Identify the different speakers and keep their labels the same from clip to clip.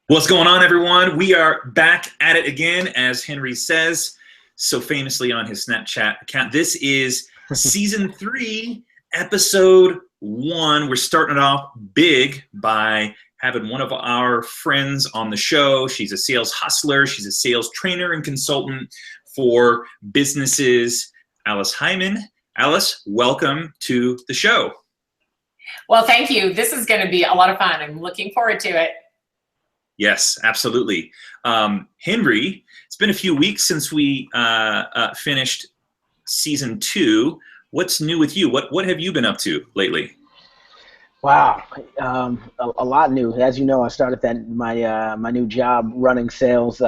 Speaker 1: What's going on, everyone? We are back at it again, as Henry says so famously on his Snapchat account. This is season 3, episode 1. We're starting it off big by having one of our friends on the show. She's a sales hustler. She's a sales trainer and consultant for businesses. Alice Heiman. Alice, welcome to the show.
Speaker 2: Well, thank you. This is going to be a lot of fun. I'm looking forward to it.
Speaker 1: Yes, absolutely. Henry, it's been a few weeks since we finished season 2. What's new with you? What have you been up to lately?
Speaker 3: Wow, a lot new. As you know, I started my new job running sales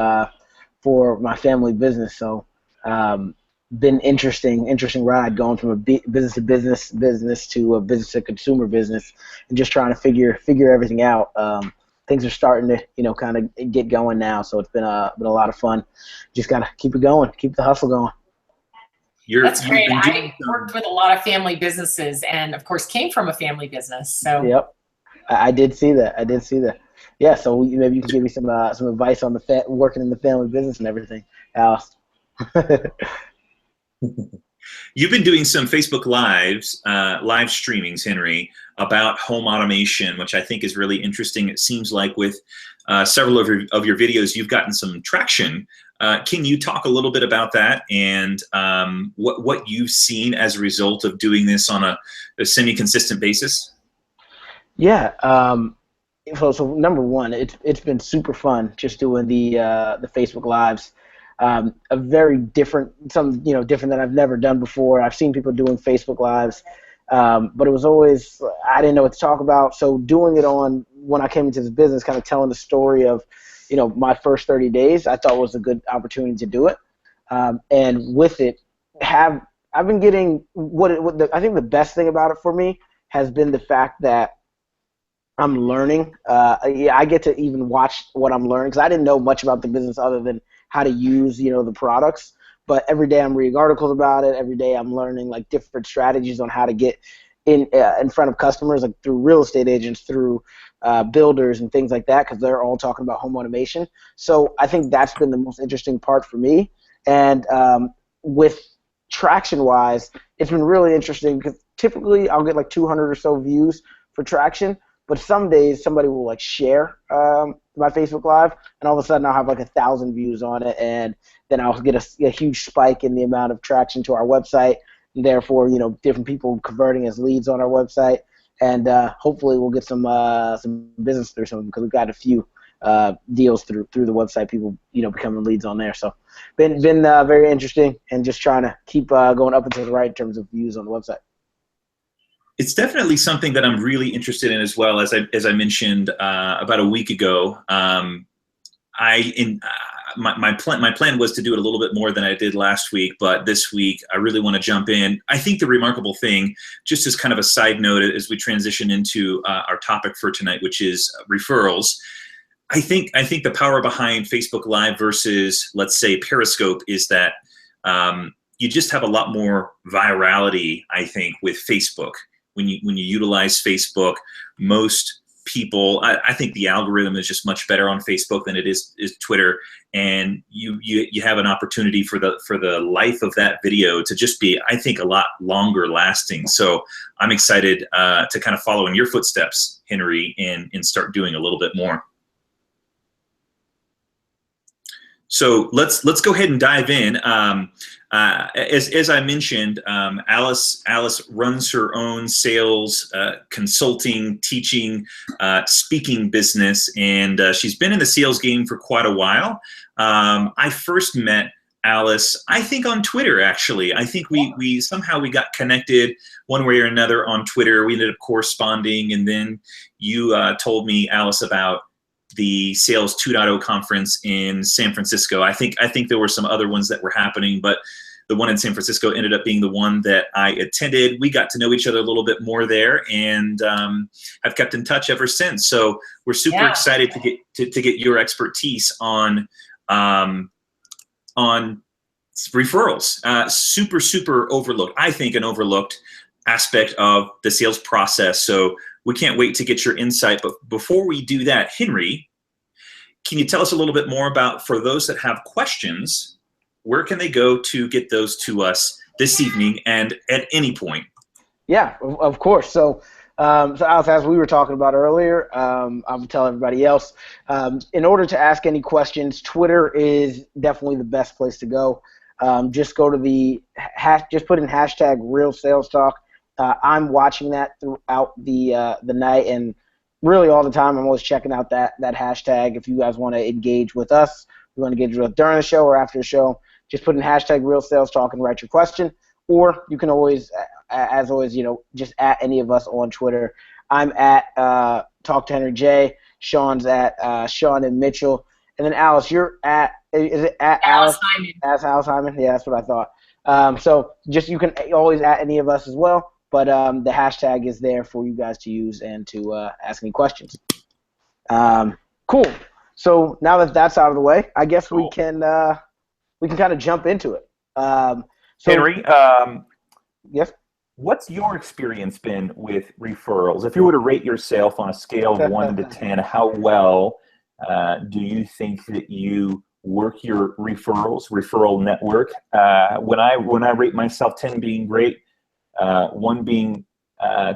Speaker 3: for my family business. So, been interesting ride going from a business to business to a business to consumer business, and just trying to figure everything out. Things are starting to, kind of get going now, so it's been a lot of fun. Just gotta keep it going, keep the hustle going.
Speaker 2: That's great. I worked with a lot of family businesses, and of course, came from a family business. So
Speaker 3: yep, I did see that. Yeah, so maybe you can give me some advice on working in the family business and everything, Alice.
Speaker 1: You've been doing some Facebook live streamings, Henry, about home automation, which I think is really interesting. It seems like with several of your videos, you've gotten some traction. Can you talk a little bit about that and what you've seen as a result of doing this on a semi-consistent basis?
Speaker 3: Yeah. So number one, it's been super fun just doing the Facebook Lives. A very different, different than I've never done before. I've seen people doing Facebook Lives, but it was always, I didn't know what to talk about. So doing it when I came into this business, kind of telling the story of, my first 30 days, I thought was a good opportunity to do it. And with it, I've been getting I think the best thing about it for me has been the fact that I'm learning. I get to even watch what I'm learning, because I didn't know much about the business other than how to use, the products. But every day I'm reading articles about it. Every day I'm learning like different strategies on how to get in front of customers, like through real estate agents, through builders and things like that, because they're all talking about home automation. So I think that's been the most interesting part for me. And with traction-wise, it's been really interesting, because typically I'll get like 200 or so views for traction. But some days somebody will like share my Facebook Live, and all of a sudden I'll have like 1,000 views on it, and then I'll get a huge spike in the amount of traction to our website, and therefore different people converting as leads on our website, and hopefully we'll get some business through some, because we've got a few deals through the website, people becoming leads on there. So been very interesting, and just trying to keep going up and to the right in terms of views on the website.
Speaker 1: It's definitely something that I'm really interested in as well. As I mentioned about a week ago, my plan was to do it a little bit more than I did last week, but this week I really want to jump in. I think the remarkable thing, just as kind of a side note as we transition into our topic for tonight, which is referrals, I think the power behind Facebook Live versus, let's say, Periscope is that you just have a lot more virality, I think, with Facebook. When you utilize Facebook, most people, I think the algorithm is just much better on Facebook than it is Twitter, and you have an opportunity for the life of that video to just be, I think, a lot longer lasting. So I'm excited to kind of follow in your footsteps, Henry, and start doing a little bit more. So let's go ahead and dive in. As I mentioned, Alice runs her own sales, consulting, teaching, speaking business, and she's been in the sales game for quite a while. I first met Alice, I think, on Twitter, actually. I think we somehow got connected one way or another on Twitter. We ended up corresponding, and then you told me, Alice, about the Sales 2.0 conference in San Francisco. I think there were some other ones that were happening, but the one in San Francisco ended up being the one that I attended. We got to know each other a little bit more there, and have kept in touch ever since. So we're super excited to get your expertise on referrals. Super overlooked. I think an overlooked aspect of the sales process. So we can't wait to get your insight. But before we do that, Henry, can you tell us a little bit more about, for those that have questions, where can they go to get those to us this evening and at any point?
Speaker 3: Yeah, of course. So, Alice, as we were talking about earlier, I'll tell everybody else, in order to ask any questions, Twitter is definitely the best place to go. Just go to just put in hashtag Real Sales Talk. I'm watching that throughout the night, and really all the time. I'm always checking out that hashtag. If you guys want to engage with us, you want to engage with us during the show or after the show, just put in hashtag Real Sales Talk and write your question. Or you can always, as always, just at any of us on Twitter. I'm at Talk to Henry J. Sean's at Sean and Mitchell. And then Alice, you're at, is it at Alice Heiman? As Alice Heiman? Yeah, that's what I thought. So just you can always at any of us as well. But the hashtag is there for you guys to use and to ask any questions. Cool. So now that that's out of the way, I guess we can kind of jump into it. So,
Speaker 4: Henry,
Speaker 3: yes.
Speaker 4: What's your experience been with referrals? If you were to rate yourself on a scale of 1 to 10, how well do you think that you work your referral network? When I rate myself, 10 being great, 1 being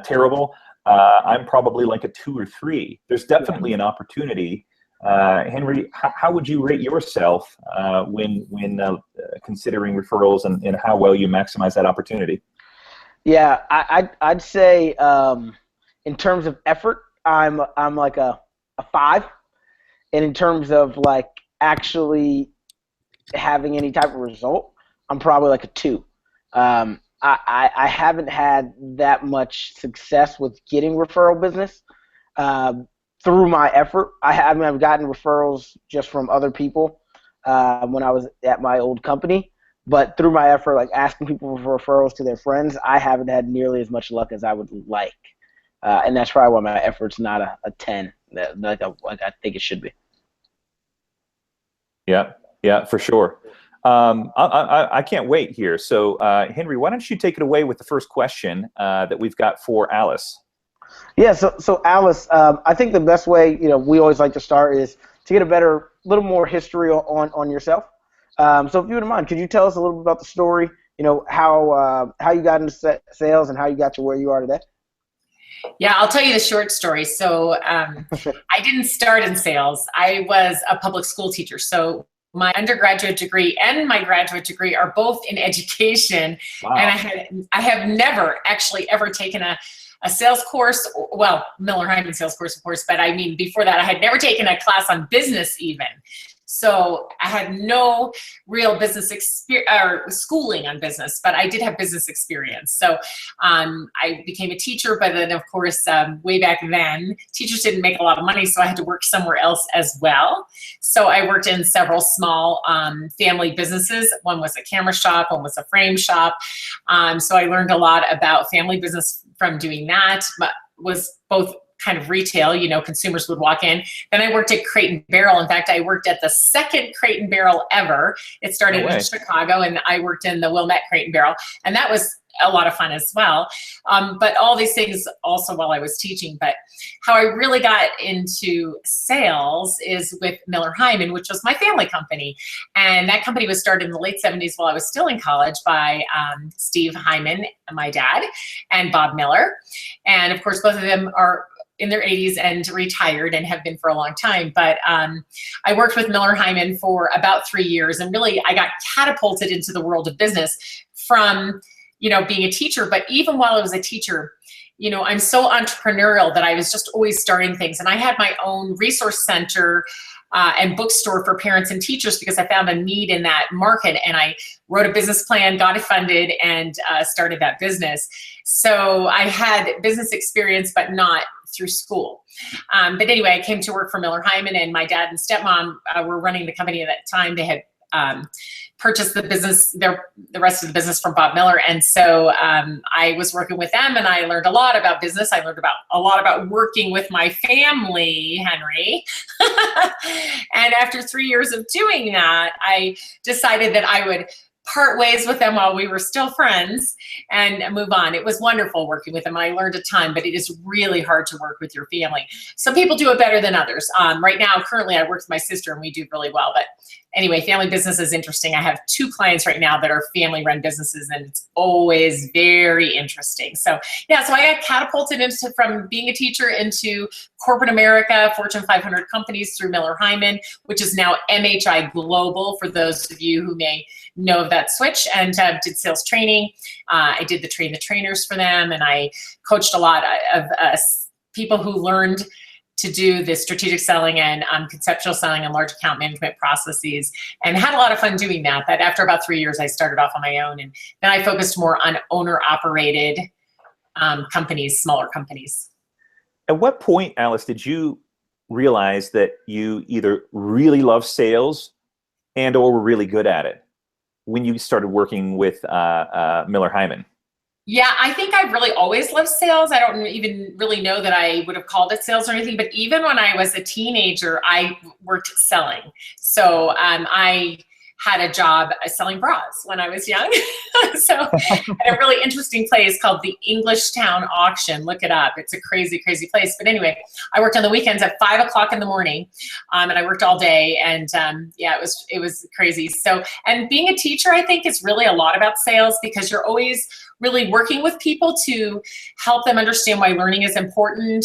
Speaker 4: terrible, I'm probably like a 2 or 3. There's definitely an opportunity. Henry, how would you rate yourself when considering referrals and how well you maximize that opportunity?
Speaker 3: Yeah, I'd say in terms of effort, I'm like a 5, and in terms of like actually having any type of result, I'm probably like a 2. I haven't had that much success with getting referral business. Through my effort, I've gotten referrals just from other people when I was at my old company. But through my effort, like asking people for referrals to their friends, I haven't had nearly as much luck as I would like. And that's probably why my effort's not a 10, like I think it should be.
Speaker 4: Yeah, for sure. I can't wait here. So, Henry, why don't you take it away with the first question that we've got for Alice?
Speaker 3: Yeah, so Alice, I think the best way, we always like to start is to get a little more history on yourself. So if you wouldn't mind, could you tell us a little bit about the story, how you got into sales and how you got to where you are today?
Speaker 2: Yeah, I'll tell you the short story. So I didn't start in sales. I was a public school teacher. So my undergraduate degree and my graduate degree are both in education. Wow. And I have never actually ever taken a sales course, well, Miller Heiman sales course, of course, but I mean, before that, I had never taken a class on business even. So I had no real business experience or schooling on business, but I did have business experience. So I became a teacher, but then of course, way back then, teachers didn't make a lot of money, so I had to work somewhere else as well. So I worked in several small family businesses. One was a camera shop, one was a frame shop. So I learned a lot about family business from doing that, but was both kind of retail, consumers would walk in. Then I worked at Crate and Barrel. In fact, I worked at the second Crate and Barrel ever. It started in Chicago, and I worked in the Wilmette Crate and Barrel, and that was a lot of fun as well. But all these things also while I was teaching. But how I really got into sales is with Miller Heiman, which was my family company. And that company was started in the late 70s while I was still in college by Steve Heiman, my dad, and Bob Miller. And of course, both of them are in their 80s and retired and have been for a long time. But I worked with Miller Heiman for about 3 years, and really I got catapulted into the world of business from being a teacher. But even while I was a teacher, I'm so entrepreneurial that I was just always starting things. And I had my own resource center and bookstore for parents and teachers because I found a need in that market. And I wrote a business plan, got it funded, and started that business. So I had business experience, but not through school. But anyway, I came to work for Miller Heiman, and my dad and stepmom were running the company at that time. They had purchased the business, the rest of the business from Bob Miller. And so I was working with them, and I learned a lot about business. I learned a lot about working with my family, Henry. And after 3 years of doing that, I decided that I would part ways with them while we were still friends and move on. It was wonderful working with them. I learned a ton, but it is really hard to work with your family. Some people do it better than others. Right now, currently, I work with my sister and we do really well. But anyway, family business is interesting. I have 2 clients right now that are family-run businesses, and it's always very interesting. So yeah, so I got catapulted from being a teacher into corporate America, Fortune 500 companies through Miller Heiman, which is now MHI Global, for those of you who may know of that switch, and did sales training. I did the train the trainers for them, and I coached a lot of people who learned to do the strategic selling and conceptual selling and large account management processes, and had a lot of fun doing that. That after about 3 years, I started off on my own, and then I focused more on owner-operated companies, smaller companies.
Speaker 4: At what point, Alice, did you realize that you either really love sales and or were really good at it when you started working with Miller Heiman?
Speaker 2: Yeah, I think I've really always loved sales. I don't even really know that I would have called it sales or anything, but even when I was a teenager, I worked selling. So I had a job selling bras when I was young. So at a really interesting place called the Englishtown Auction. Look it up. It's a crazy, crazy place. But anyway, I worked on the weekends at 5 o'clock in the morning, and I worked all day. And yeah, it was crazy. So, and being a teacher, I think, is really a lot about sales, because you're always really working with people to help them understand why learning is important.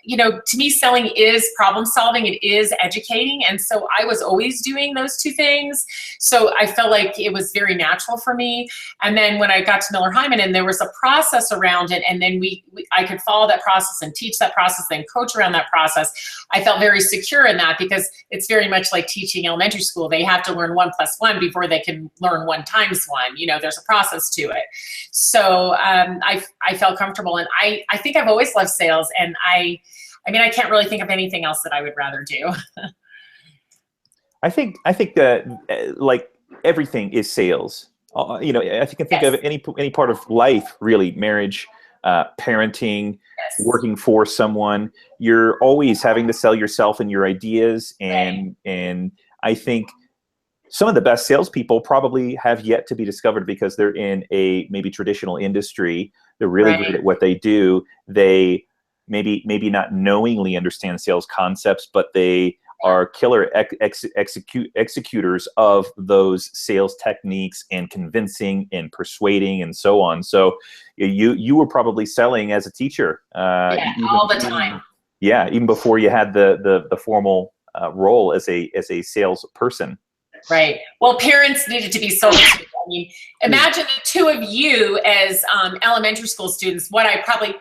Speaker 2: You know, to me, selling is problem solving. It is educating. And so I was always doing those 2 things. So I felt like it was very natural for me. And then when I got to Miller Heiman, and there was a process around it, and then I could follow that process and teach that process, then coach around that process, I felt very secure in that, because it's very much like teaching elementary school. They have to learn 1 + 1 before they can learn 1 × 1. You know, there's a process to it. So I felt comfortable, and I think I've always loved sales. And I mean, I can't really think of anything else that I would rather do.
Speaker 4: I think that like everything is sales. You know, I can think of any part of life, really, marriage, parenting, working for someone. You're always having to sell yourself and your ideas, and I think some of the best salespeople probably have yet to be discovered, because they're in a maybe traditional industry. They're really good at what they do. They maybe not knowingly understand sales concepts, but they are killer executors of those sales techniques and convincing and persuading and so on. So you were probably selling as a teacher.
Speaker 2: All the time.
Speaker 4: Yeah, even before you had the formal role as a salesperson.
Speaker 2: Right. Well, parents needed to be sold to. I mean, imagine the 2 of you as elementary school students, what I probably,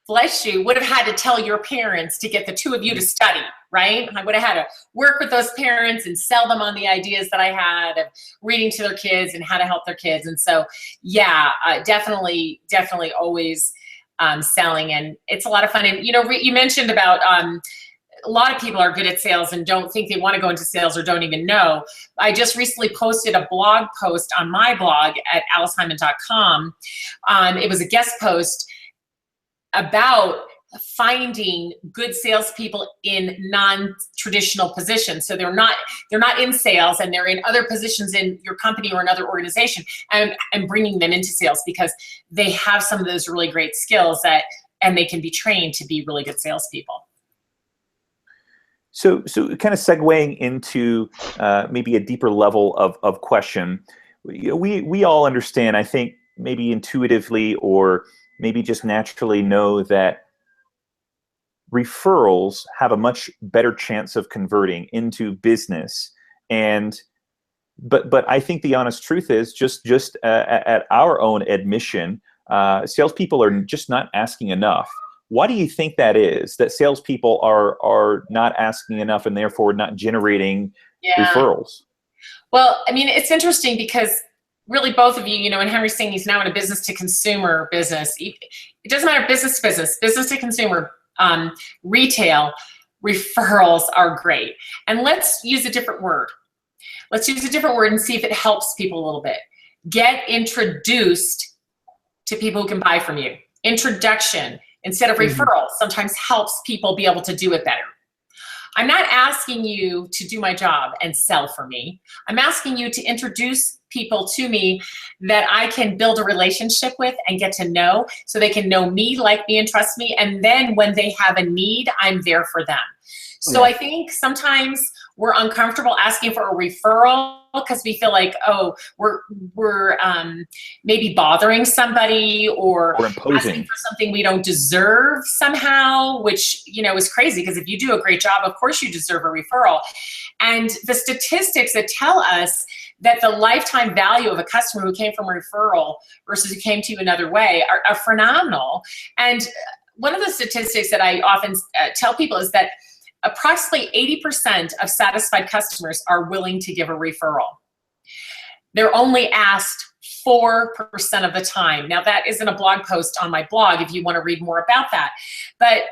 Speaker 2: bless you, would have had to tell your parents to get the 2 of you to study, right? I would have had to work with those parents and sell them on the ideas that I had of reading to their kids and how to help their kids. And so, yeah, definitely always selling. And it's a lot of fun. And, you know, you mentioned about a lot of people are good at sales and don't think they want to go into sales or don't even know. I just recently posted a blog post on my blog at aliceheiman.com. It was a guest post about finding good salespeople in non-traditional positions. So they're not in sales, and they're in other positions in your company or another organization, and bringing them into sales, because they have some of those really great skills and they can be trained to be really good salespeople.
Speaker 4: So kind of segueing into maybe a deeper level of question, we all understand, I think, maybe intuitively or maybe just naturally know that referrals have a much better chance of converting into business. But I think the honest truth is, just at our own admission, salespeople are just not asking enough. Why do you think that is, that salespeople are not asking enough and therefore not generating referrals?
Speaker 2: Well, I mean, it's interesting because really both of you, you know, and Henry's saying he's now in a business to consumer business. It doesn't matter, business to business, business to consumer, retail, referrals are great. And let's use a different word. Let's use a different word and see if it helps people a little bit. Get introduced to people who can buy from you. Introduction instead of referrals sometimes helps people be able to do it better. I'm not asking you to do my job and sell for me. I'm asking you to introduce people to me that I can build a relationship with and get to know, so they can know me, like me, and trust me. And then when they have a need, I'm there for them. So I think sometimes we're uncomfortable asking for a referral because we feel like, oh, we're maybe bothering somebody or asking for something we don't deserve somehow, which, you know, is crazy, because if you do a great job, of course you deserve a referral. And the statistics that tell us that the lifetime value of a customer who came from a referral versus who came to you another way are phenomenal. And one of the statistics that I often tell people is that approximately 80% of satisfied customers are willing to give a referral. They're only asked 4% of the time. Now, that isn't a blog post on my blog if you want to read more about that. But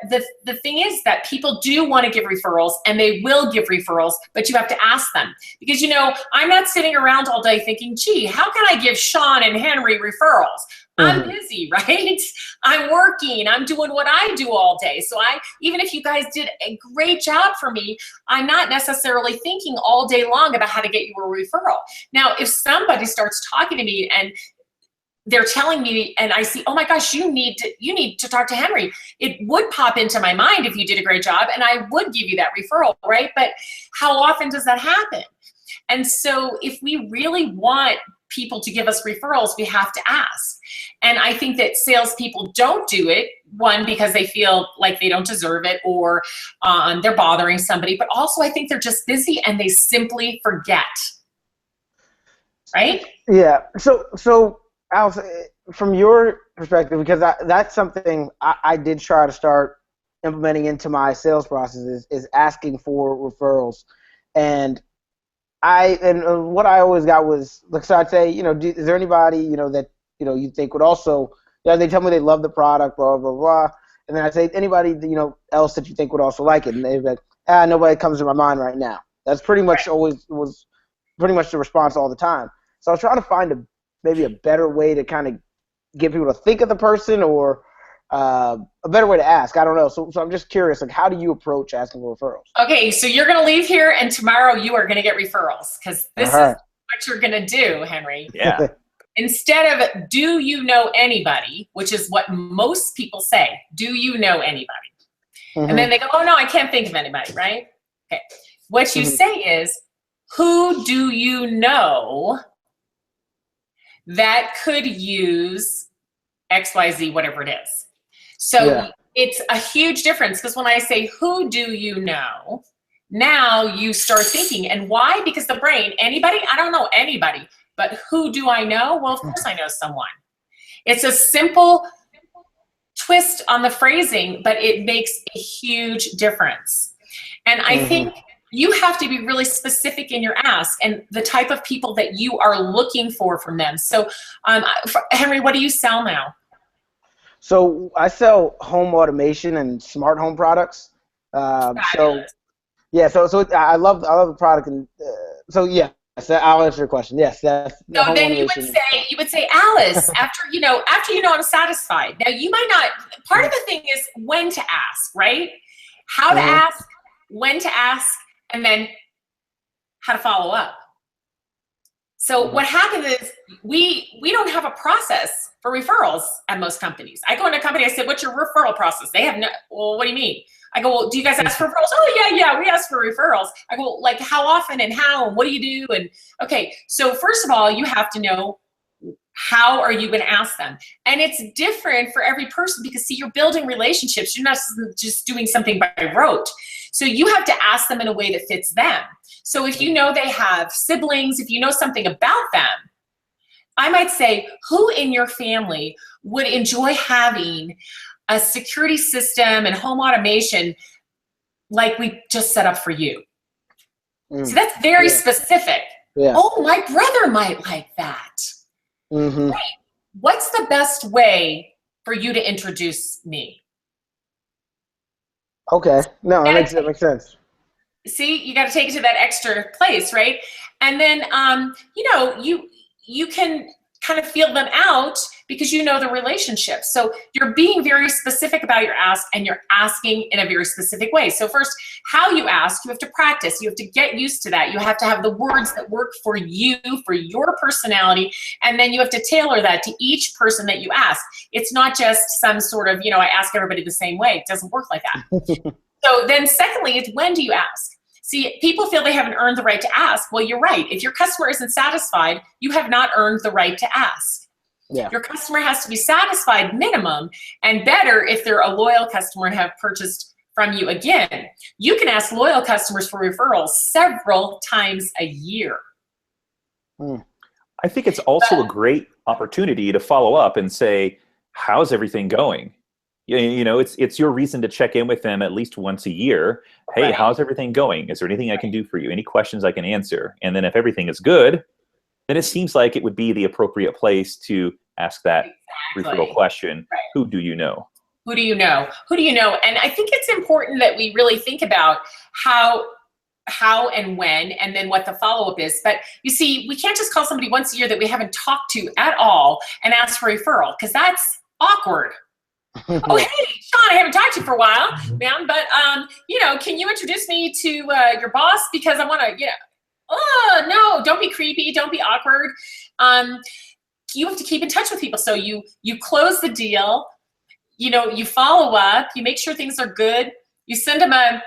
Speaker 2: the thing is that people do want to give referrals, and they will give referrals, but you have to ask them. Because, you know, I'm not sitting around all day thinking, gee, how can I give Sean and Henry referrals? I'm busy, right? I'm working, I'm doing what I do all day. So even if you guys did a great job for me, I'm not necessarily thinking all day long about how to get you a referral. Now, if somebody starts talking to me and they're telling me, and I see, oh my gosh, you need to talk to Henry, it would pop into my mind if you did a great job, and I would give you that referral, right? But how often does that happen? And so if we really want people to give us referrals, we have to ask. And I think that salespeople don't do it, one, because they feel like they don't deserve it, or they're bothering somebody, but also I think they're just busy and they simply forget, right?
Speaker 3: Yeah. So Alice, from your perspective, because that's something I did try to start implementing into my sales processes, is asking for referrals. And what I always got was, like, so I'd say, you know, is there anybody, you know, that, you know, you think would also, you know, they tell me they love the product, blah, blah, blah. And then I'd say, anybody, you know, else that you think would also like it. And they'd be like, nobody comes to my mind right now. That's pretty much was pretty much the response all the time. So I was trying to find maybe a better way to kind of get people to think of the person, or a better way to ask. I don't know. So I'm just curious, like, how do you approach asking for referrals?
Speaker 2: Okay, so you're going to leave here, and tomorrow you are going to get referrals, because this is what you're going to do, Henry.
Speaker 4: Yeah.
Speaker 2: Instead of, do you know anybody, which is what most people say, do you know anybody? And then they go, oh no, I can't think of anybody, right? Okay. What you say is, who do you know that could use XYZ, whatever it is? So it's a huge difference, because when I say, who do you know, now you start thinking. And why? Because the brain, anybody? I don't know anybody. But who do I know? Well, of course I know someone. It's a simple twist on the phrasing, but it makes a huge difference. And I think you have to be really specific in your ask and the type of people that you are looking for from them. So, Henry, what do you sell now?
Speaker 3: So I sell home automation and smart home products. So I love the product, and so I'll answer your question. Yes, that's
Speaker 2: so then you would say, Alice, after you know I'm satisfied. Now you might not. Part of the thing is when to ask, right? How to ask, when to ask, and then how to follow up. So what happens is we don't have a process for referrals at most companies. I go into a company, I say, what's your referral process? They have no, well, what do you mean? I go, well, do you guys ask for referrals? Oh, yeah, we ask for referrals. I go, like, how often and how, and what do you do? And okay, so first of all, you have to know, how are you going to ask them? And it's different for every person, because see, you're building relationships. You're not just doing something by rote. So you have to ask them in a way that fits them. So if you know they have siblings, if you know something about them, I might say, who in your family would enjoy having a security system and home automation like we just set up for you? So that's very specific. Yeah. Oh, my brother might like that. Right. What's the best way for you to introduce me?
Speaker 3: Okay. No, that makes sense.
Speaker 2: See, you got to take it to that extra place, right? And then, you can kind of feel them out, because you know the relationship. So you're being very specific about your ask, and you're asking in a very specific way. So first, how you ask, you have to practice. You have to get used to that. You have to have the words that work for you, for your personality, and then you have to tailor that to each person that you ask. It's not just some sort of, I ask everybody the same way. It doesn't work like that. So then secondly, it's when do you ask? See, people feel they haven't earned the right to ask. Well, you're right. If your customer isn't satisfied, you have not earned the right to ask.
Speaker 3: Yeah.
Speaker 2: Your customer has to be satisfied minimum, and better if they're a loyal customer and have purchased from you again. You can ask loyal customers for referrals several times a year.
Speaker 4: I think it's also a great opportunity to follow up and say, how's everything going? It's your reason to check in with them at least once a year. Hey,
Speaker 2: Right.
Speaker 4: How's everything going? Is there anything I can do for you? Any questions I can answer? And then if everything is good, then it seems like it would be the appropriate place to ask that referral question.
Speaker 2: Right.
Speaker 4: Who do you know?
Speaker 2: Who do you know? Who do you know? And I think it's important that we really think about how and when, and then what the follow-up is. But you see, we can't just call somebody once a year that we haven't talked to at all and ask for a referral, because that's awkward. Oh, hey, Sean, I haven't talked to you for a while, man, but, can you introduce me to your boss? Because I want to, oh, no, don't be creepy. Don't be awkward. You have to keep in touch with people. So you close the deal, you follow up, you make sure things are good. You send them a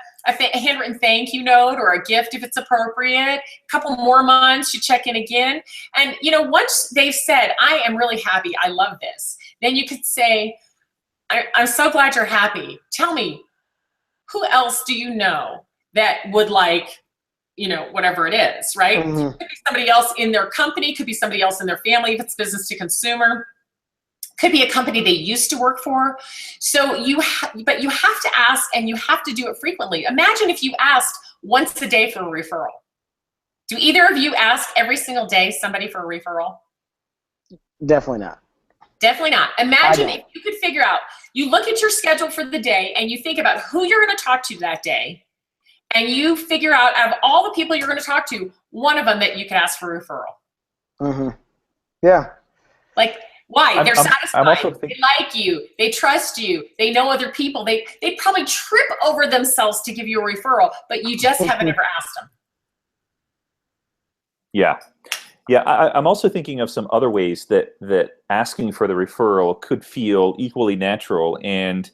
Speaker 2: handwritten thank you note or a gift if it's appropriate. A couple more months, you check in again. And, once they've said, I am really happy, I love this, then you could say, I'm so glad you're happy. Tell me, who else do you know that would like, whatever it is, right?
Speaker 3: Mm-hmm.
Speaker 2: Could be somebody else in their company, could be somebody else in their family if it's business to consumer, could be a company they used to work for. So but you have to ask, and you have to do it frequently. Imagine if you asked once a day for a referral. Do either of you ask every single day somebody for a referral?
Speaker 3: Definitely not.
Speaker 2: Definitely not. Imagine if you could figure out, you look at your schedule for the day and you think about who you're going to talk to that day, and you figure out of all the people you're going to talk to, one of them that you can ask for a referral.
Speaker 3: Mm-hmm. Yeah.
Speaker 2: Like, why? They're satisfied. They like you. They trust you. They know other people. They probably trip over themselves to give you a referral, but you just haven't ever asked them.
Speaker 4: Yeah. Yeah, I'm also thinking of some other ways that asking for the referral could feel equally natural. And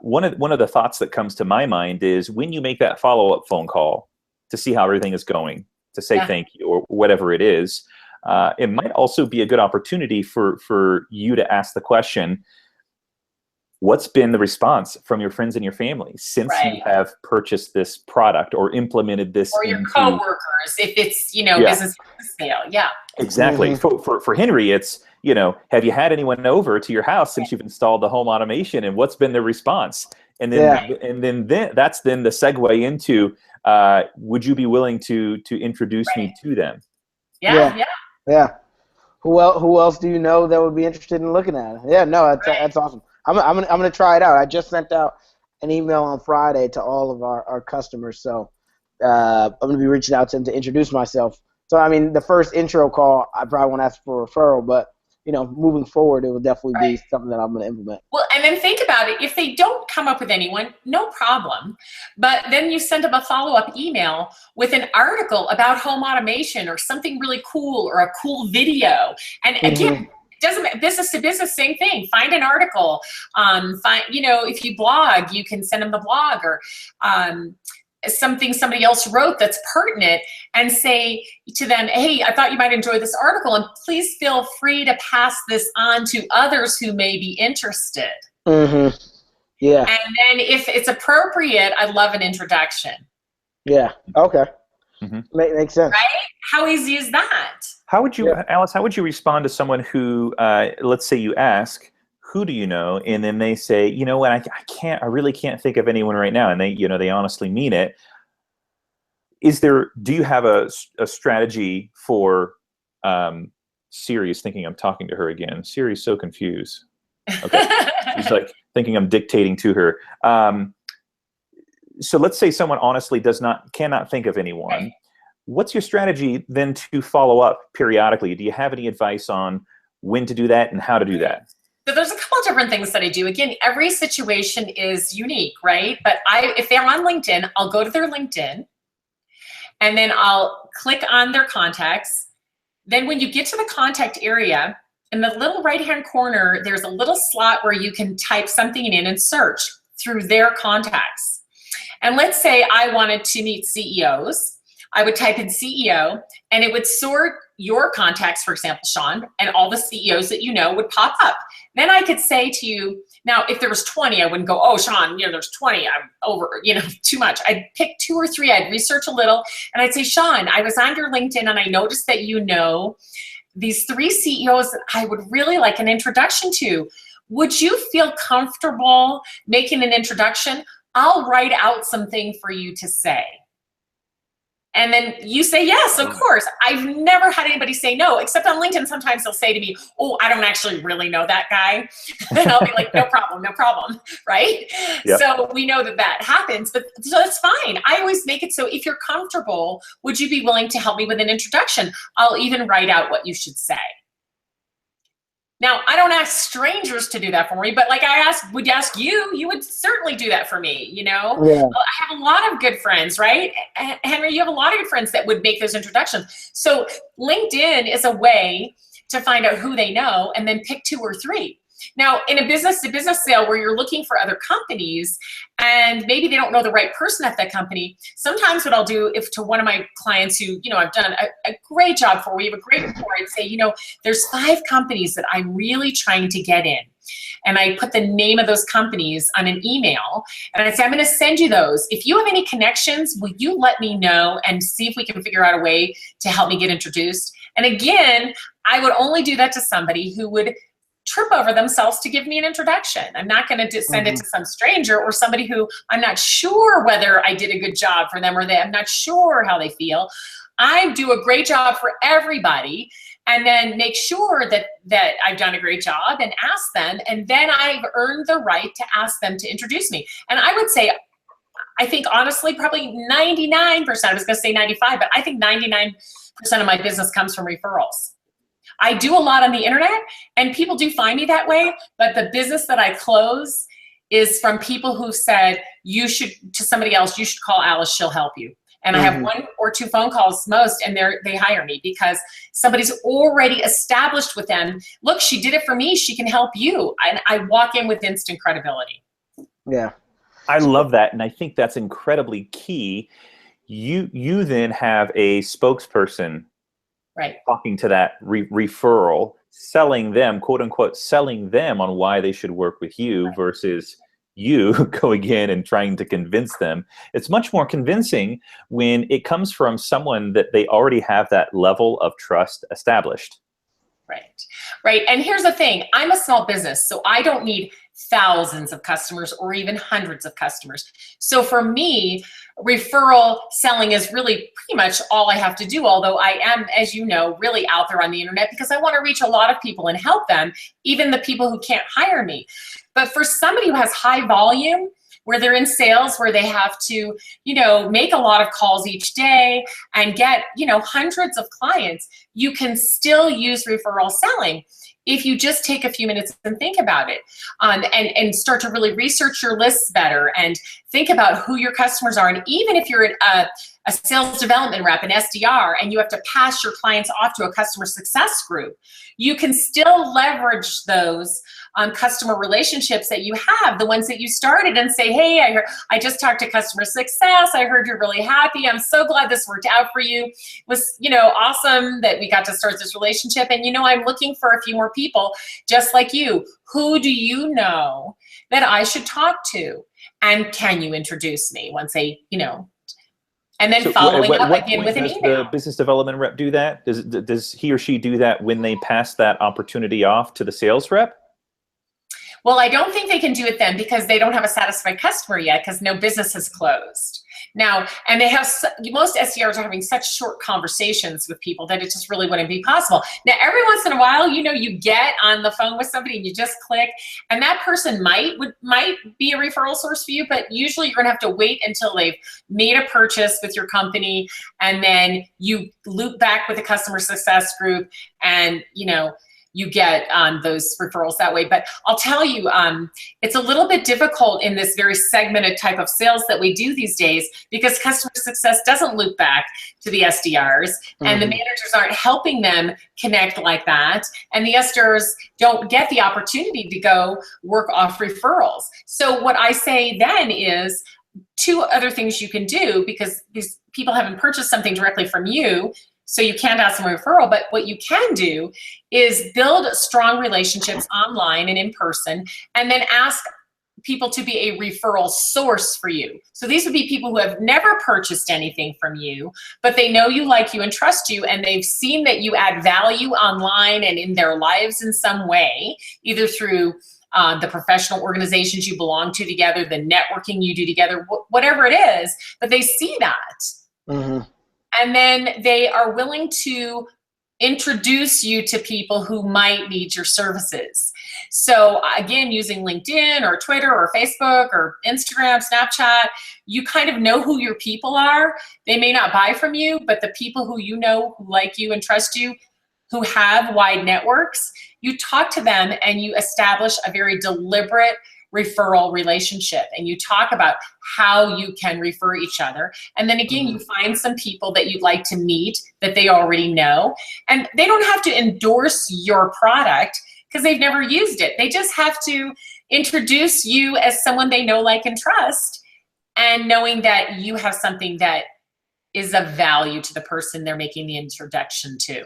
Speaker 4: one of the thoughts that comes to my mind is when you make that follow-up phone call to see how everything is going, to say thank you or whatever it is, it might also be a good opportunity for you to ask the question, what's been the response from your friends and your family since you have purchased this product or implemented this?
Speaker 2: Or your coworkers, if it's, business sale. Yeah.
Speaker 4: Exactly. Mm-hmm. For Henry, it's, have you had anyone over to your house since you've installed the home automation, and what's been their response? And then that's the segue into, would you be willing to introduce me to them?
Speaker 3: Yeah. Who else do you know that would be interested in looking at it? Yeah, no, that's awesome. I'm gonna try it out. I just sent out an email on Friday to all of our customers, so I'm gonna be reaching out to them to introduce myself. So I mean, the first intro call, I probably won't ask for a referral, but moving forward, it will definitely be something that I'm gonna implement.
Speaker 2: Well, and then think about it. If they don't come up with anyone, no problem. But then you send them a follow-up email with an article about home automation or something really cool or a cool video. And again, doesn't matter, business to business, same thing. Find an article. If you blog, you can send them the blog or something somebody else wrote that's pertinent, and say to them, hey, I thought you might enjoy this article, and please feel free to pass this on to others who may be interested.
Speaker 3: Mm-hmm. Yeah.
Speaker 2: And then if it's appropriate, I'd love an introduction.
Speaker 3: Yeah. Okay.
Speaker 4: Mm-hmm.
Speaker 3: Makes sense.
Speaker 2: Right? How easy is that?
Speaker 4: How would you, Alice, how would you respond to someone who, let's say you ask, who do you know? And then they say, you know what, I really can't think of anyone right now. And they honestly mean it. Do you have a strategy for, Siri's thinking I'm talking to her again. Siri's so confused. Okay. She's like thinking I'm dictating to her. So let's say someone honestly cannot think of anyone. Right. What's your strategy then to follow up periodically? Do you have any advice on when to do that and how to do that?
Speaker 2: So there's a couple of different things that I do. Again, every situation is unique, right? But if they're on LinkedIn, I'll go to their LinkedIn and then I'll click on their contacts. Then when you get to the contact area, in the little right-hand corner, there's a little slot where you can type something in and search through their contacts. And let's say I wanted to meet CEOs. I would type in CEO and it would sort your contacts, for example, Sean, and all the CEOs that you know would pop up. Then I could say to you, now if there was 20, I wouldn't go, oh, Sean, there's 20, I'm over, too much. I'd pick 2 or 3, I'd research a little, and I'd say, Sean, I was on your LinkedIn and I noticed that you know these 3 CEOs that I would really like an introduction to. Would you feel comfortable making an introduction? I'll write out something for you to say. And then you say, yes, of course. I've never had anybody say no, except on LinkedIn. Sometimes they'll say to me, oh, I don't actually really know that guy. And I'll be like, no problem, right? Yep. So we know that happens, but so that's fine. I always make it so if you're comfortable, would you be willing to help me with an introduction? I'll even write out what you should say. Now, I don't ask strangers to do that for me, but like would ask you, you would certainly do that for me, Yeah. I have a lot of good friends, right? Henry, you have a lot of good friends that would make those introductions. So LinkedIn is a way to find out who they know and then pick 2 or 3. Now, in a business-to-business sale where you're looking for other companies and maybe they don't know the right person at that company, sometimes what I'll do if to one of my clients who, I've done a great job for, we have a great rapport, I'd say, there's 5 companies that I'm really trying to get in. And I put the name of those companies on an email and I say, I'm going to send you those. If you have any connections, will you let me know and see if we can figure out a way to help me get introduced? And again, I would only do that to somebody who would trip over themselves to give me an introduction. I'm not going to send it to some stranger or somebody who I'm not sure whether I did a good job for them or I'm not sure how they feel. I do a great job for everybody and then make sure that I've done a great job and ask them, and then I've earned the right to ask them to introduce me. And I would say, I think honestly, probably 99%, I was going to say 95, but I think 99% of my business comes from referrals. I do a lot on the internet and people do find me that way, but the business that I close is from people who said, to somebody else, you should call Alice, she'll help you. And I have 1 or 2 phone calls most and they hire me because somebody's already established with them. Look, she did it for me, she can help you. And I walk in with instant credibility.
Speaker 3: Yeah.
Speaker 4: I love that. And I think that's incredibly key. You then have a spokesperson talking to that referral, selling them, quote unquote, selling them on why they should work with you versus you going in and trying to convince them. It's much more convincing when it comes from someone that they already have that level of trust established.
Speaker 2: Right. And here's the thing, I'm a small business, so I don't need thousands of customers or even hundreds of customers. So for me, referral selling is really pretty much all I have to do, although I am, as you know, really out there on the internet because I want to reach a lot of people and help them, even the people who can't hire me. But for somebody who has high volume, where they're in sales, where they have to, make a lot of calls each day and get, hundreds of clients, you can still use referral selling if you just take a few minutes and think about it, and start to really research your lists better and think about who your customers are. And even if you're a sales development rep, an SDR, and you have to pass your clients off to a customer success group, you can still leverage those customer relationships that you have, the ones that you started, and say, hey, I just talked to customer success. I heard you're really happy. I'm so glad this worked out for you. It was, awesome that we got to start this relationship. And, I'm looking for a few more people just like you. Who do you know that I should talk to? And can you introduce me once they, and then following up again with an email.
Speaker 4: Does the business development rep do that? Does he or she do that when they pass that opportunity off to the sales rep?
Speaker 2: Well, I don't think they can do it then because they don't have a satisfied customer yet because no business has closed. Now, and most SDRs are having such short conversations with people that it just really wouldn't be possible. Now, every once in a while, you get on the phone with somebody and you just click, and that person might be a referral source for you, but usually you're gonna have to wait until they've made a purchase with your company, and then you loop back with the customer success group, and you you get those referrals that way. But I'll tell you, it's a little bit difficult in this very segmented type of sales that we do these days, because customer success doesn't loop back to the SDRs, and the managers aren't helping them connect like that, and the SDRs don't get the opportunity to go work off referrals. So what I say then is 2 other things you can do, because these people haven't purchased something directly from you, so you can't ask them a referral. But what you can do is build strong relationships online and in person, and then ask people to be a referral source for you. So these would be people who have never purchased anything from you, but they know you, like you, and trust you, and they've seen that you add value online and in their lives in some way, either through the professional organizations you belong to together, the networking you do together, whatever it is, but they see that. And then they are willing to introduce you to people who might need your services. So again, using LinkedIn or Twitter or Facebook or Instagram, Snapchat, you kind of know who your people are. They may not buy from you, but the people who you know, who like you and trust you, who have wide networks, you talk to them and you establish a very deliberate referral relationship, and you talk about how you can refer each other. And then again, you find some people that you'd like to meet that they already know, and they don't have to endorse your product because they've never used it. They just have to introduce you as someone they know, like, and trust, and knowing that you have something that is of value to the person they're making the introduction to.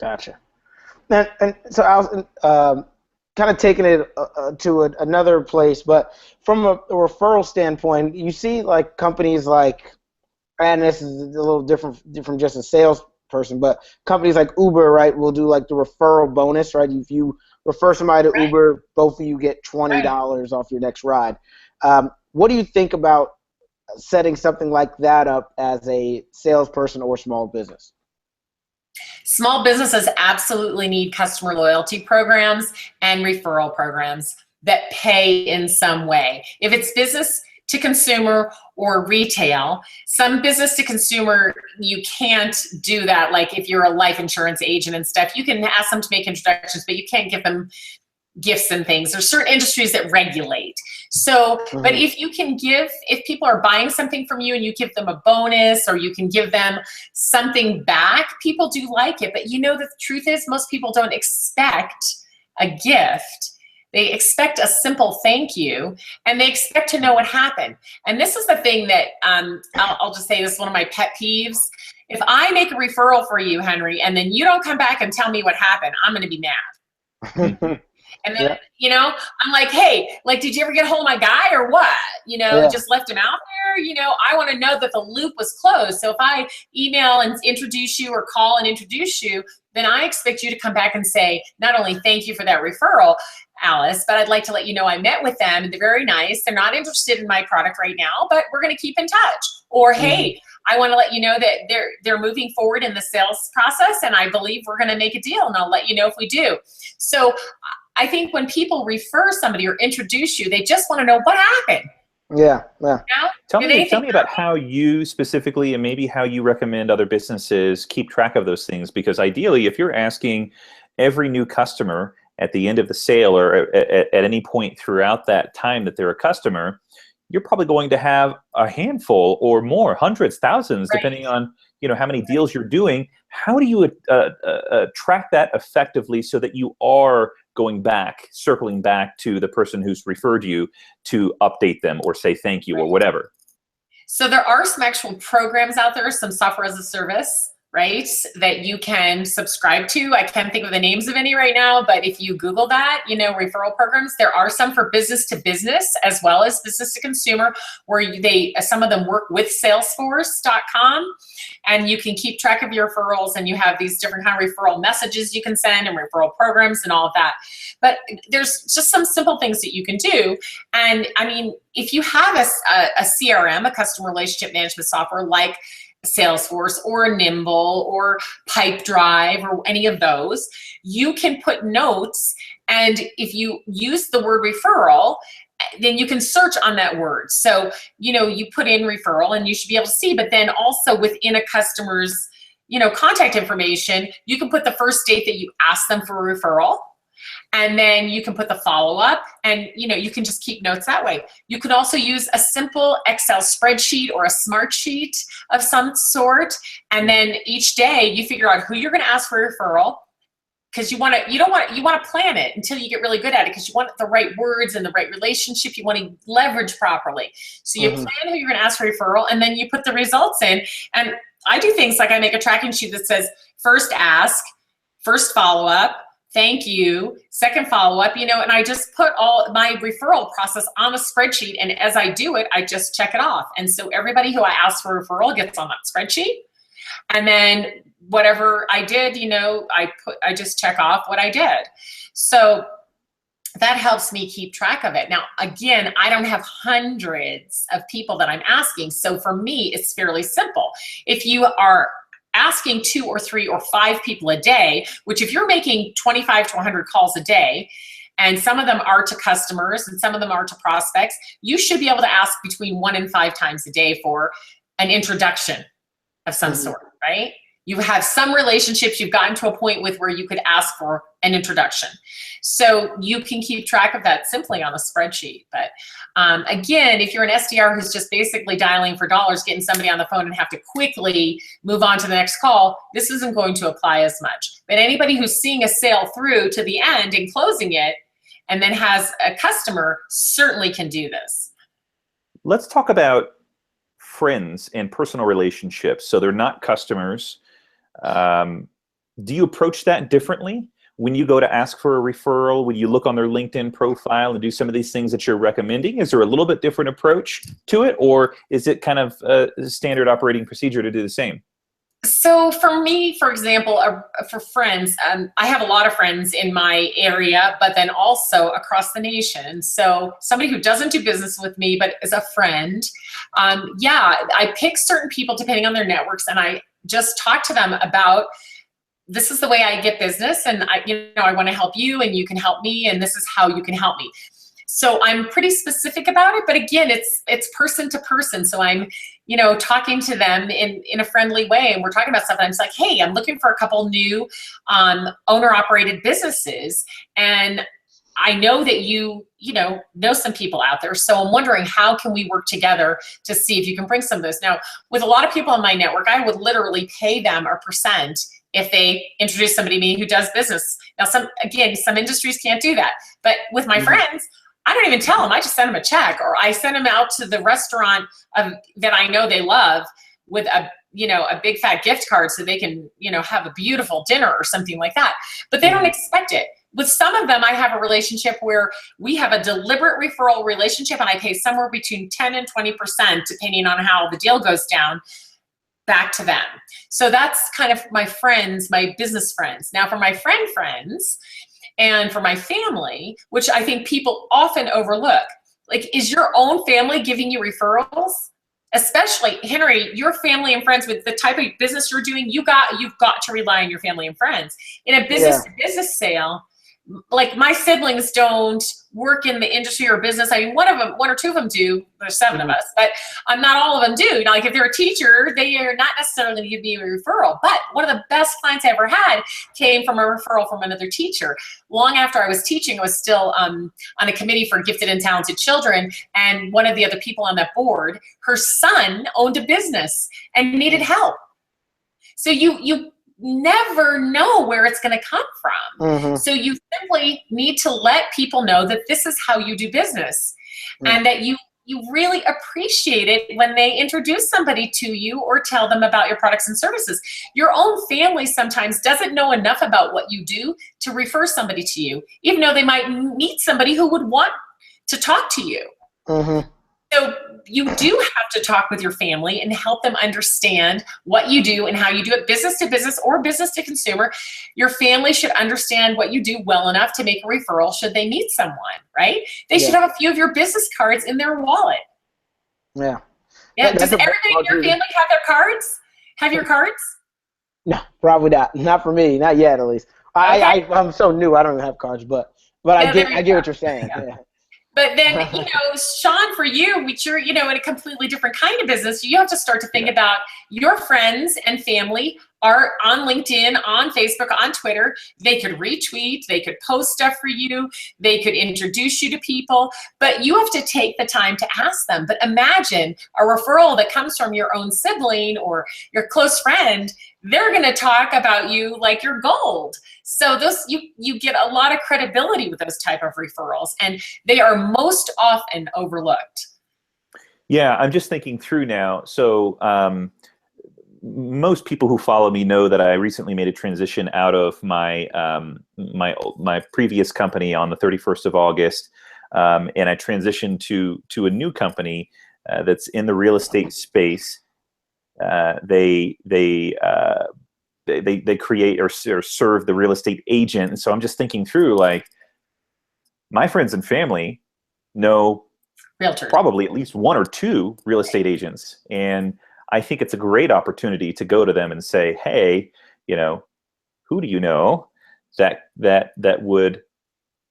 Speaker 3: Gotcha. And so I was kind of taking it to another place, but from a referral standpoint, you see like companies like, and this is a little different from just a salesperson, but companies like Uber, right, will do like the referral bonus, right? If you refer somebody to Uber, both of you get $20 off your next ride. What do you think about setting something like that up as a salesperson or small business?
Speaker 2: Small businesses absolutely need customer loyalty programs and referral programs that pay in some way. If it's business to consumer or retail, some business to consumer, you can't do that. Like if you're a life insurance agent and stuff, you can ask them to make introductions, but you can't give them gifts and things. There's certain industries that regulate. So, but if you can give, if people are buying something from you and you give them a bonus, or you can give them something back, people do like it. But you know, the truth is most people don't expect a gift. They expect a simple thank you, and they expect to know what happened. And this is the thing that, I'll just say this is one of my pet peeves. If I make a referral for you, Henry, and then you don't come back and tell me what happened, I'm going to be mad. And then, you know, I'm like, hey, like, did you ever get a hold of my guy or what? You know, just left him out there. You know, I want to know that the loop was closed. So if I email and introduce you or call and introduce you, then I expect you to come back and say, not only thank you for that referral, Alice, but I'd like to let you know I met with them and they're very nice. They're not interested in my product right now, but we're going to keep in touch. Or, hey, I want to let you know that they're moving forward in the sales process, and I believe we're going to make a deal, and I'll let you know if we do. So I think when people refer somebody or introduce you, they just want to know what happened.
Speaker 3: Yeah.
Speaker 2: You know?
Speaker 4: Tell me about how you specifically, and maybe how you recommend other businesses keep track of those things. Because ideally, if you're asking every new customer at the end of the sale, or at any point throughout that time that they're a customer, you're probably going to have a handful or more, hundreds, thousands, depending on, you know, how many deals you're doing. How do you track that effectively so that you are going back, circling back to the person who's referred you to update them or say thank you or whatever?
Speaker 2: So there are some actual programs out there, some software as a service, right, that you can subscribe to. I can't think of the names of any right now, but if you Google that, you know, referral programs, there are some for business to business as well as business to consumer, where some of them work with Salesforce.com, and you can keep track of your referrals, and you have these different kind of referral messages you can send and referral programs and all of that. But there's just some simple things that you can do. And I mean, if you have a CRM, a customer relationship management software like Salesforce or Nimble or Pipedrive or any of those, you can put notes, and if you use the word referral, then you can search on that word. So, you know, you put in referral and you should be able to see, but then also within a customer's, contact information, you can put the first date that you asked them for a referral. And then you can put the follow-up, and you can just keep notes that way. You can also use a simple Excel spreadsheet or a smart sheet of some sort. And then each day you figure out who you're going to ask for a referral, because you want to plan it until you get really good at it, because you want the right words and the right relationship. You want to leverage properly. So you plan who you're going to ask for a referral, and then you put the results in. And I do things like I make a tracking sheet that says first ask, first follow-up, thank you, second follow-up, and I just put all my referral process on a spreadsheet, and as I do it, I just check it off. And so everybody who I ask for a referral gets on that spreadsheet. And then whatever I did, I just check off what I did. So that helps me keep track of it. Now, again, I don't have hundreds of people that I'm asking. So for me, it's fairly simple. If you are asking 2 or 3 or 5 people a day, which if you're making 25 to 100 calls a day, and some of them are to customers and some of them are to prospects, you should be able to ask between 1 and 5 times a day for an introduction of some sort, right? You have some relationships you've gotten to a point with where you could ask for an introduction. So you can keep track of that simply on a spreadsheet. But again, if you're an SDR who's just basically dialing for dollars, getting somebody on the phone and have to quickly move on to the next call, this isn't going to apply as much. But anybody who's seeing a sale through to the end and closing it and then has a customer certainly can do this.
Speaker 4: Let's talk about friends and personal relationships. So they're not customers. Do you approach that differently when you go to ask for a referral? When you look on their LinkedIn profile and do some of these things that you're recommending? Is there a little bit different approach to it, or is it kind of a standard operating procedure to do the same?
Speaker 2: So for me, for example, for friends, I have a lot of friends in my area, but then also across the nation. So somebody who doesn't do business with me, but is a friend, I pick certain people depending on their networks, and I just talk to them about, this is the way I get business, and I want to help you, and you can help me, and this is how you can help me. So I'm pretty specific about it, but again, it's person to person. So I'm, talking to them in a friendly way, and we're talking about stuff. And I'm just like, hey, I'm looking for a couple new owner-operated businesses, and I know that you know some people out there. So I'm wondering, how can we work together to see if you can bring some of those? Now, with a lot of people in my network, I would literally pay them a percent if they introduce somebody to me who does business. Now, some industries can't do that. But with my friends, I don't even tell them. I just send them a check, or I send them out to the restaurant that I know they love with a big fat gift card so they can, have a beautiful dinner or something like that. But they don't expect it. With some of them, I have a relationship where we have a deliberate referral relationship, and I pay somewhere between 10 and 20%, depending on how the deal goes down, back to them. So that's kind of my friends, my business friends. Now for my friends and for my family, which I think people often overlook, like, is your own family giving you referrals? Especially, Henry, your family and friends, with the type of business you're doing, you've got to rely on your family and friends. In a business-to-business sale, like, my siblings don't work in the industry or business. I mean, one or two of them do. There's 7 of us, but not all of them do. Like, if they're a teacher, they are not necessarily going to give me a referral. But one of the best clients I ever had came from a referral from another teacher. Long after I was teaching, I was still on a committee for gifted and talented children. And one of the other people on that board, her son owned a business and needed help. So you never know where it's going to come from. So you simply need to let people know that this is how you do business, and that you really appreciate it when they introduce somebody to you or tell them about your products and services. Your own family sometimes doesn't know enough about what you do to refer somebody to you, even though they might meet somebody who would want to talk to you. So you do have to talk with your family and help them understand what you do and how you do it, business to business or business to consumer. Your family should understand what you do well enough to make a referral should they meet someone, right? They should have a few of your business cards in their wallet. Yeah. Does everybody in your family have their cards? Have your cards?
Speaker 3: No, probably not. Not for me. Not yet, at least. I'm so new. I don't even have cards, but I get what you're saying.
Speaker 2: But then, Sean, for you, which you're, in a completely different kind of business, you have to start to think about your friends and family are on LinkedIn, on Facebook, on Twitter. They could retweet, they could post stuff for you, they could introduce you to people, but you have to take the time to ask them. But imagine a referral that comes from your own sibling or your close friend. They're going to talk about you like you're gold. So those you get a lot of credibility with those type of referrals, and they are most often overlooked.
Speaker 4: Yeah, I'm just thinking through now. So most people who follow me know that I recently made a transition out of my my previous company on the 31st of August, and I transitioned to a new company that's in the real estate space. They create or serve the real estate agent, and so I'm just thinking through, like, my friends and family know
Speaker 2: Realtors.
Speaker 4: Probably at least one or two real estate agents, and I think it's a great opportunity to go to them and say, hey, you know, who do you know that would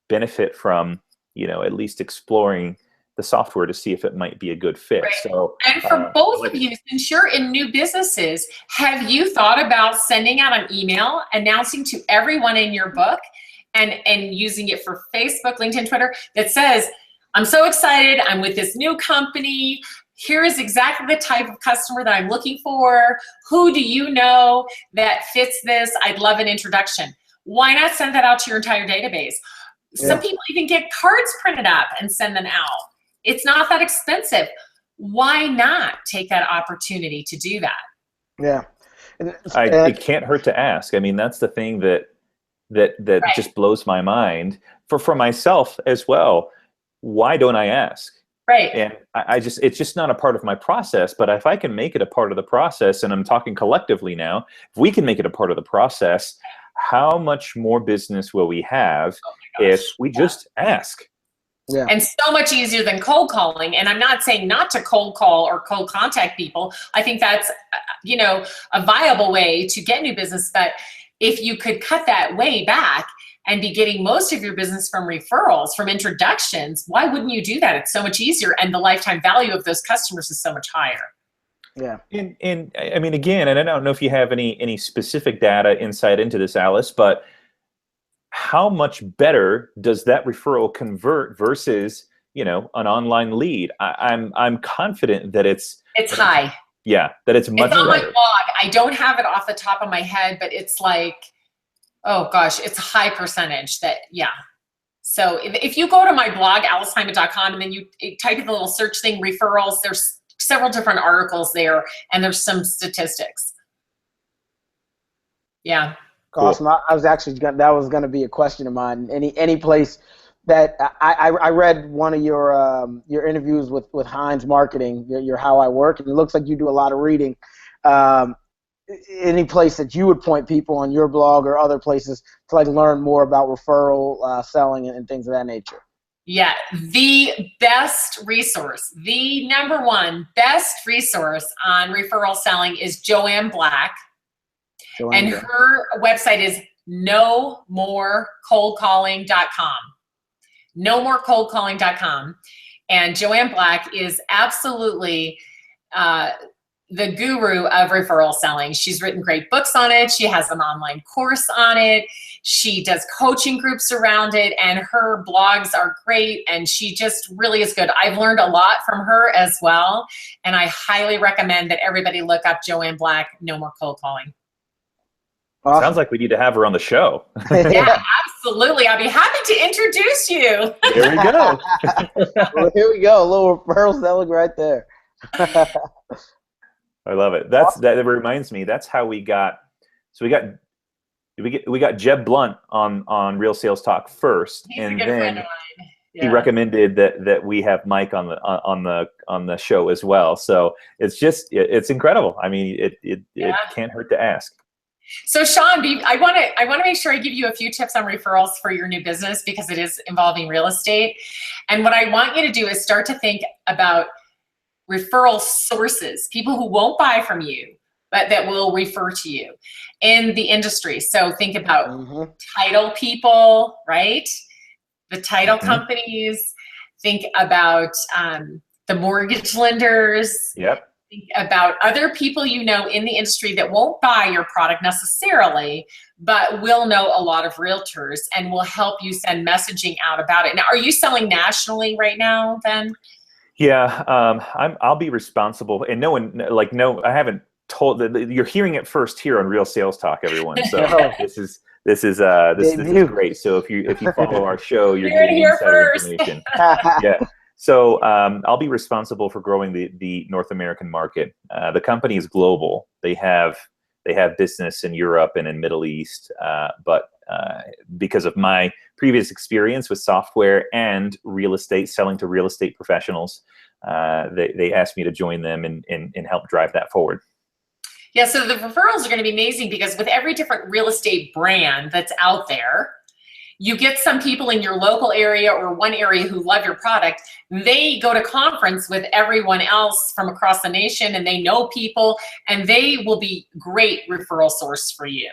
Speaker 4: benefit from, you know, at least exploring the software to see if it might be a good fit.
Speaker 2: Right.
Speaker 4: So,
Speaker 2: and for both of you, since you're in new businesses, have you thought about sending out an email announcing to everyone in your book and using it for Facebook, LinkedIn, Twitter that says, I'm so excited, I'm with this new company, here is exactly the type of customer that I'm looking for, who do you know that fits this, I'd love an introduction. Why not send that out to your entire database? Yeah. Some people even get cards printed up and send them out. It's not that expensive. Why not take that opportunity to do that?
Speaker 3: Yeah.
Speaker 4: It can't hurt to ask. I mean, that's the thing that right. just blows my mind. For myself as well, why don't I ask?
Speaker 2: Right.
Speaker 4: And it's just not a part of my process. But if I can make it a part of the process, and I'm talking collectively now, if we can make it a part of the process, how much more business will we have if we just ask?
Speaker 3: Yeah.
Speaker 2: And so much easier than cold calling. And I'm not saying not to cold call or cold contact people. I think that's, you know, a viable way to get new business. But if you could cut that way back and be getting most of your business from referrals, from introductions, why wouldn't you do that? It's so much easier, and the lifetime value of those customers is so much higher.
Speaker 3: Yeah.
Speaker 4: And I mean, again, and I don't know if you have any specific data insight into this, Alice, but how much better does that referral convert versus, you know, an online lead? I'm confident that it's
Speaker 2: high.
Speaker 4: Yeah, that it's much better.
Speaker 2: It's on my blog. I don't have it off the top of my head, but it's like, oh gosh, it's a high percentage that, yeah. So if you go to my blog, aliceheiman.com, and then you type in the little search thing, referrals, there's several different articles there, and there's some statistics. Yeah.
Speaker 3: Awesome. I was actually that was going to be a question of mine. Any place that I read one of your interviews with Heinz Marketing, your How I Work, and it looks like you do a lot of reading. Any place that you would point people on your blog or other places to like learn more about referral selling and things of that nature?
Speaker 2: Yeah, the best resource, the number one best resource on referral selling is Joanne Black. And her website is nomorecoldcalling.com. Nomorecoldcalling.com. And Joanne Black is absolutely the guru of referral selling. She's written great books on it. She has an online course on it. She does coaching groups around it, and her blogs are great, and she just really is good. I've learned a lot from her as well, and I highly recommend that everybody look up Joanne Black, No More Cold Calling.
Speaker 3: Awesome.
Speaker 4: Sounds like we need to have her on the show.
Speaker 2: Yeah, absolutely. I'll be happy to introduce you.
Speaker 4: There we go.
Speaker 3: Well, here we go. A little referral selling right there.
Speaker 4: I love it. That reminds me. That's how we got. So we got Jeb Blunt on Real Sales Talk first,
Speaker 2: He's
Speaker 4: and
Speaker 2: a good friend of mine. Yeah.
Speaker 4: He recommended that we have Mike on the show as well. So it's incredible. I mean, it can't hurt to ask.
Speaker 2: So Sean, I want to make sure I give you a few tips on referrals for your new business, because it is involving real estate. And what I want you to do is start to think about referral sources, people who won't buy from you, but that will refer to you in the industry. So think about title people, right? The title companies. Think about the mortgage lenders.
Speaker 4: Yep.
Speaker 2: think about other people you know in the industry that won't buy your product necessarily, but will know a lot of realtors and will help you send messaging out about it. Now, are you selling nationally right now then?
Speaker 4: Yeah, I'll be responsible, and I haven't told that. You're hearing it first here on Real Sales Talk, everyone. So this is great. So if you follow our show, you're getting insider information. Yeah. So I'll be responsible for growing the North American market. The company is global. They have business in Europe and in Middle East, but because of my previous experience with software and real estate, selling to real estate professionals, they asked me to join them and help drive that forward.
Speaker 2: Yeah, so the referrals are going to be amazing because with every different real estate brand that's out there, you get some people in your local area or one area who love your product. They go to conference with everyone else from across the nation, and they know people, and they will be great referral source for you.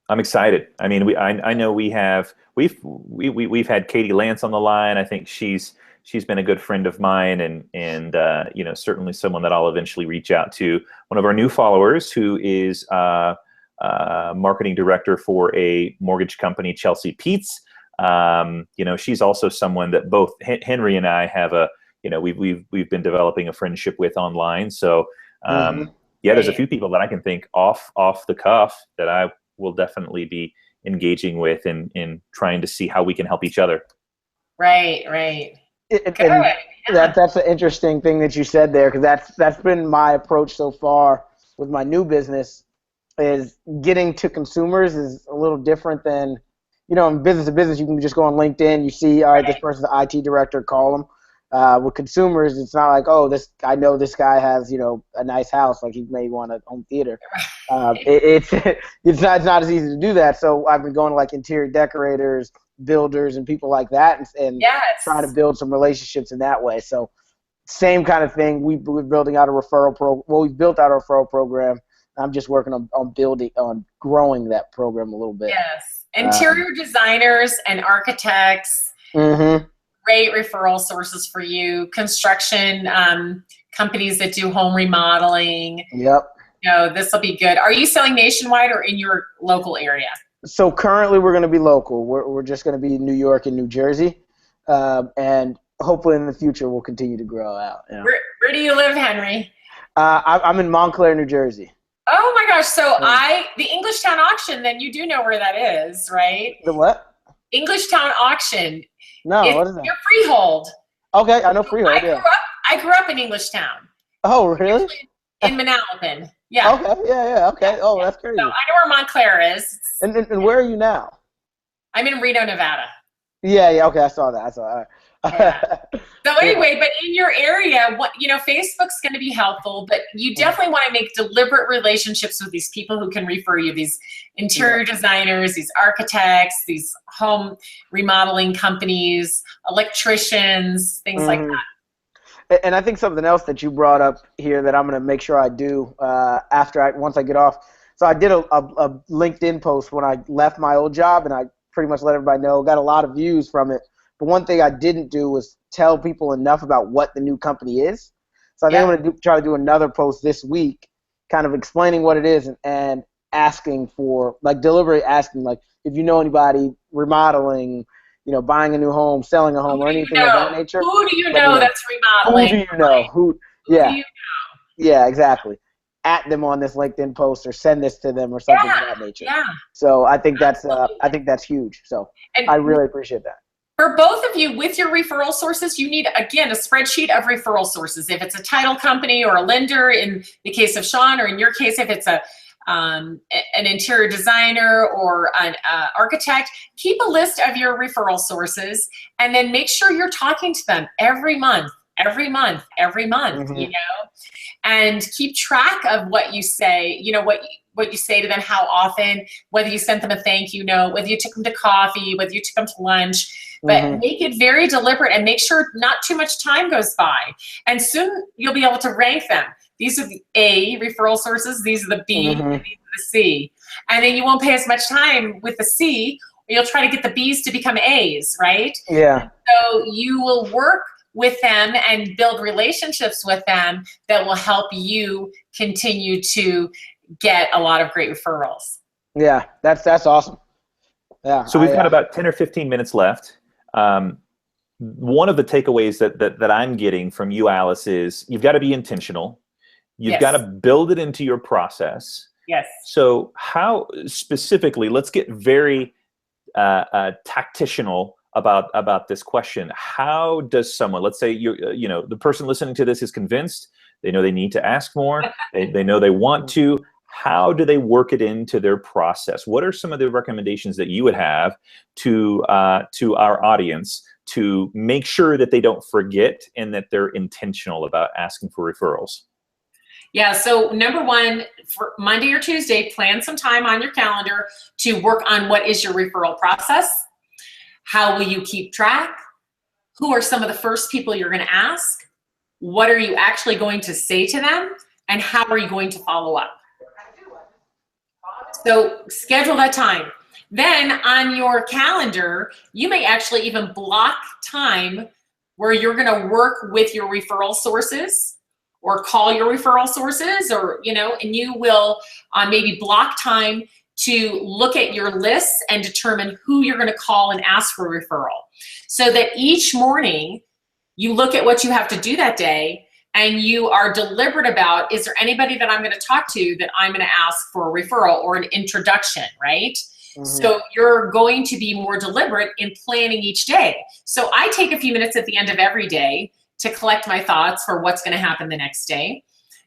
Speaker 4: I'm excited. I mean, I know we've had Katie Lance on the line. I think she's been a good friend of mine, and certainly someone that I'll eventually reach out to. One of our new followers who is marketing director for a mortgage company, Chelsea Peets. She's also someone that both Henry and I have we've been developing a friendship with online. So there's a few people that I can think off the cuff that I will definitely be engaging with in trying to see how we can help each other.
Speaker 2: Right.
Speaker 3: That's an interesting thing that you said there, because that's been my approach so far with my new business. Is getting to consumers is a little different than, in business to business, you can just go on LinkedIn, you see, all right, this person's the IT director, call them. With consumers, it's not like, I know this guy has, a nice house, like he may want a home theater. It's not as easy to do that. So I've been going to like interior decorators, builders, and people like that, and trying to build some relationships in that way. So same kind of thing. We're building out a referral program. Well, we've built out a referral program. I'm just working on growing that program a little bit.
Speaker 2: Yes. Interior designers and architects, great referral sources for you. Construction companies that do home remodeling.
Speaker 3: Yep.
Speaker 2: This will be good. Are you selling nationwide or in your local area?
Speaker 3: So currently we're going to be local. We're just going to be in New York and New Jersey. And hopefully in the future we'll continue to grow out.
Speaker 2: Where do you live, Henry?
Speaker 3: I'm in Montclair, New Jersey.
Speaker 2: Oh my gosh! So the Englishtown auction. Then you do know where that is, right?
Speaker 3: The what?
Speaker 2: Englishtown auction.
Speaker 3: No, what is that?
Speaker 2: Your Freehold.
Speaker 3: Okay, I know Freehold.
Speaker 2: I grew up in Englishtown.
Speaker 3: Oh, really?
Speaker 2: Actually, in Manalapan. Yeah.
Speaker 3: Okay. Yeah. Okay. Oh, that's crazy.
Speaker 2: So I know where Montclair is.
Speaker 3: And where are you now?
Speaker 2: I'm in Reno, Nevada.
Speaker 3: Yeah. Okay, I saw that. All right.
Speaker 2: Yeah. So anyway, but in your area, Facebook's going to be helpful, but you definitely want to make deliberate relationships with these people who can refer you, these interior designers, these architects, these home remodeling companies, electricians, things like that.
Speaker 3: And I think something else that you brought up here that I'm going to make sure I do once I get off. So I did a LinkedIn post when I left my old job, and I pretty much let everybody know, got a lot of views from it. But one thing I didn't do was tell people enough about what the new company is. So I think I'm going to try to do another post this week, kind of explaining what it is and asking for, deliberately asking, if you know anybody remodeling, buying a new home, selling a home, or anything of that nature.
Speaker 2: Who do you know that's remodeling?
Speaker 3: Who do you know? Who do you know? Yeah, exactly. At them on this LinkedIn post or send this to them or something of that nature. Yeah. So I think that's huge. So I really appreciate that.
Speaker 2: For both of you, with your referral sources, you need, again, a spreadsheet of referral sources. If it's a title company or a lender, in the case of Sean, or in your case, if it's an interior designer or an architect, keep a list of your referral sources, and then make sure you're talking to them every month, and keep track of what you say, what you say to them, how often, whether you sent them a thank you note, whether you took them to coffee, whether you took them to lunch. But make it very deliberate and make sure not too much time goes by. And soon you'll be able to rank them. These are the A referral sources. These are the B. And these are the C. And then you won't pay as much time with the C. You'll try to get the B's to become A's, right?
Speaker 3: Yeah.
Speaker 2: So you will work with them and build relationships with them that will help you continue to get a lot of great referrals.
Speaker 3: Yeah, that's awesome. Yeah.
Speaker 4: So we've got about 10 or 15 minutes left. One of the takeaways that I'm getting from you, Alice, is you've got to be intentional. You've got to build it into your process.
Speaker 2: Yes.
Speaker 4: So how specifically, let's get very tactitional about this question. How does someone, let's say the person listening to this is convinced, they know they need to ask more, they know they want to. How do they work it into their process? What are some of the recommendations that you would have to our audience to make sure that they don't forget and that they're intentional about asking for referrals?
Speaker 2: Yeah, so number one, for Monday or Tuesday, plan some time on your calendar to work on what is your referral process. How will you keep track? Who are some of the first people you're going to ask? What are you actually going to say to them? And how are you going to follow up? So schedule that time. Then on your calendar, you may actually even block time where you're going to work with your referral sources or call your referral sources, or, and you will maybe block time to look at your lists and determine who you're going to call and ask for a referral. So that each morning you look at what you have to do that day and you are deliberate about, is there anybody that I'm going to talk to that I'm going to ask for a referral or an introduction, right? Mm-hmm. So you're going to be more deliberate in planning each day. So I take a few minutes at the end of every day to collect my thoughts for what's going to happen the next day.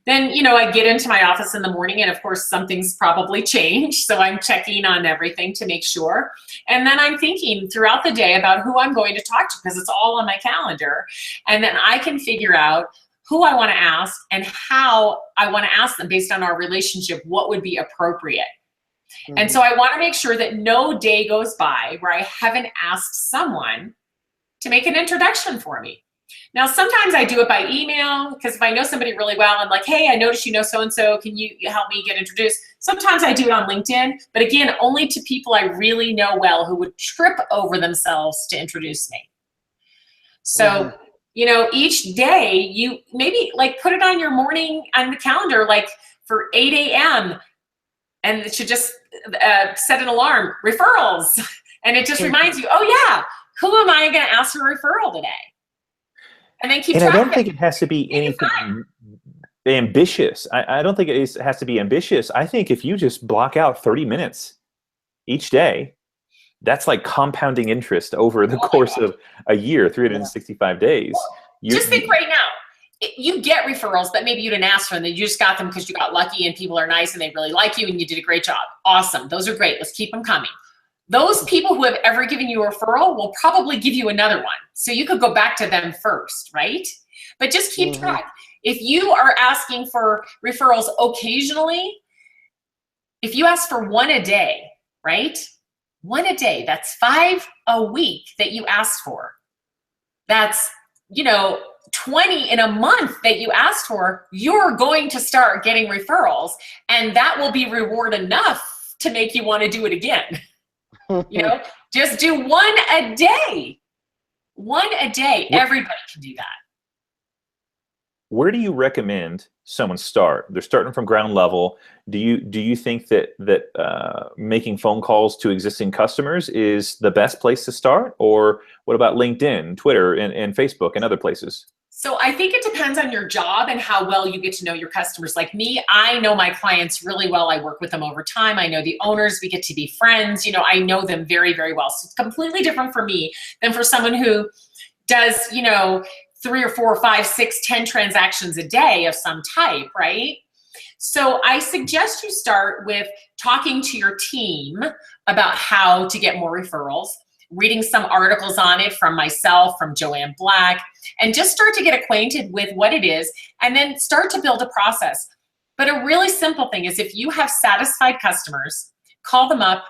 Speaker 2: Then, I get into my office in the morning and of course something's probably changed. So I'm checking on everything to make sure. And then I'm thinking throughout the day about who I'm going to talk to because it's all on my calendar. And then I can figure out who I want to ask and how I want to ask them based on our relationship, what would be appropriate. Mm-hmm. And so I want to make sure that no day goes by where I haven't asked someone to make an introduction for me. Now, sometimes I do it by email because if I know somebody really well, I'm like, hey, I noticed you know so-and-so, can you help me get introduced? Sometimes I do it on LinkedIn, but again, only to people I really know well who would trip over themselves to introduce me. So, each day you maybe put it on your morning on the calendar, for 8 a.m. and it should just set an alarm, referrals. And it just reminds you, oh yeah, who am I going to ask for a referral today? And then keep track.
Speaker 4: And I don't think it has to be anything ambitious. I don't think it has to be ambitious. I think if you just block out 30 minutes each day, that's like compounding interest over the course of a year, 365 days.
Speaker 2: Just think right now, you get referrals, but maybe you didn't ask for them. You just got them because you got lucky and people are nice and they really like you and you did a great job. Awesome. Those are great. Let's keep them coming. Those people who have ever given you a referral will probably give you another one. So you could go back to them first, right? But just keep track. If you are asking for referrals occasionally, if you ask for one a day, right? One a day, that's 5 a week that you ask for. That's, 20 in a month that you asked for, you're going to start getting referrals, and that will be reward enough to make you want to do it again. Just do one a day. One a day. Everybody can do that.
Speaker 4: Where do you recommend someone start? They're starting from ground level. Do you think that making phone calls to existing customers is the best place to start? Or what about LinkedIn, Twitter, and Facebook and other places?
Speaker 2: So I think it depends on your job and how well you get to know your customers. Like me, I know my clients really well. I work with them over time. I know the owners. We get to be friends. I know them very, very well. So it's completely different for me than for someone who does, 3 or 4 or 5, 6, 10 transactions a day of some type, right? So I suggest you start with talking to your team about how to get more referrals, reading some articles on it from myself, from Joanne Black, and just start to get acquainted with what it is and then start to build a process. But a really simple thing is if you have satisfied customers, call them up,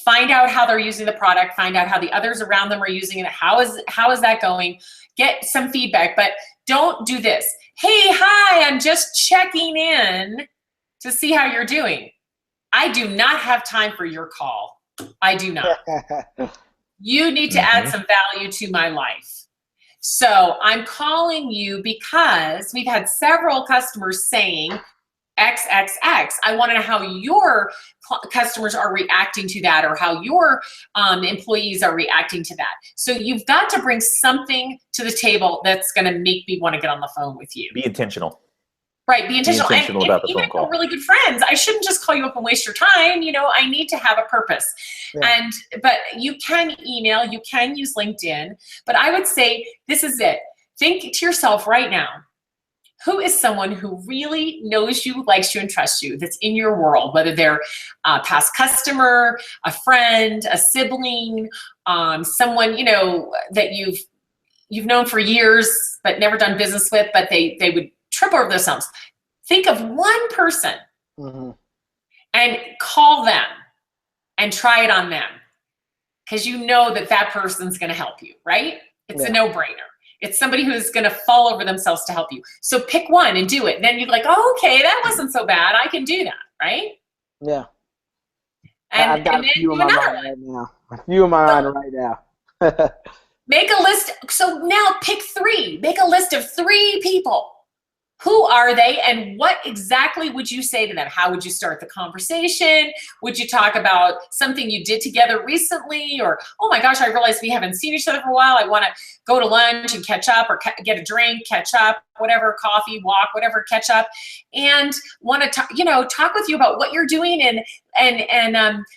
Speaker 2: find out how they're using the product, find out how the others around them are using it, how is that going, get some feedback, but don't do this. Hey, hi, I'm just checking in to see how you're doing. I do not have time for your call. I do not. You need to add some value to my life. So I'm calling you because we've had several customers saying XXX. I want to know how your customers are reacting to that, or how your employees are reacting to that. So you've got to bring something to the table that's going to make me want to get on the phone with you.
Speaker 4: Be intentional.
Speaker 2: Right, be intentional.
Speaker 4: Be intentional about the
Speaker 2: even
Speaker 4: phone call.
Speaker 2: If we're really good friends, I shouldn't just call you up and waste your time. You know, I need to have a purpose.
Speaker 3: Yeah.
Speaker 2: But you can email, you can use LinkedIn, but I would say this is it. Think to yourself right now, who is someone who really knows you, likes you, and trusts you, that's in your world, whether they're a past customer, a friend, a sibling, someone, you know, that you've known for years but never done business with, but they would trip over themselves. Think of one person and call them and try it on them, because you know that person's going to help you, right? It's a no-brainer. It's somebody who's going to fall over themselves to help you. So pick one and do it. And then you're like, oh, okay, that wasn't so bad. I can do that, right?
Speaker 3: Yeah.
Speaker 2: And,
Speaker 3: I've got
Speaker 2: and then
Speaker 3: a few
Speaker 2: do
Speaker 3: in my
Speaker 2: another
Speaker 3: mind
Speaker 2: one.
Speaker 3: right now. A few in my mind right now.
Speaker 2: Make a list. So now pick 3. Make a list of 3 people. Who are they, and what exactly would you say to them? How would you start the conversation? Would you talk about something you did together recently? Or, oh my gosh, I realized we haven't seen each other for a while. I want to go to lunch and catch up, or get a drink, catch up, whatever, coffee, walk, whatever, catch up, and want to talk with you about what you're doing, and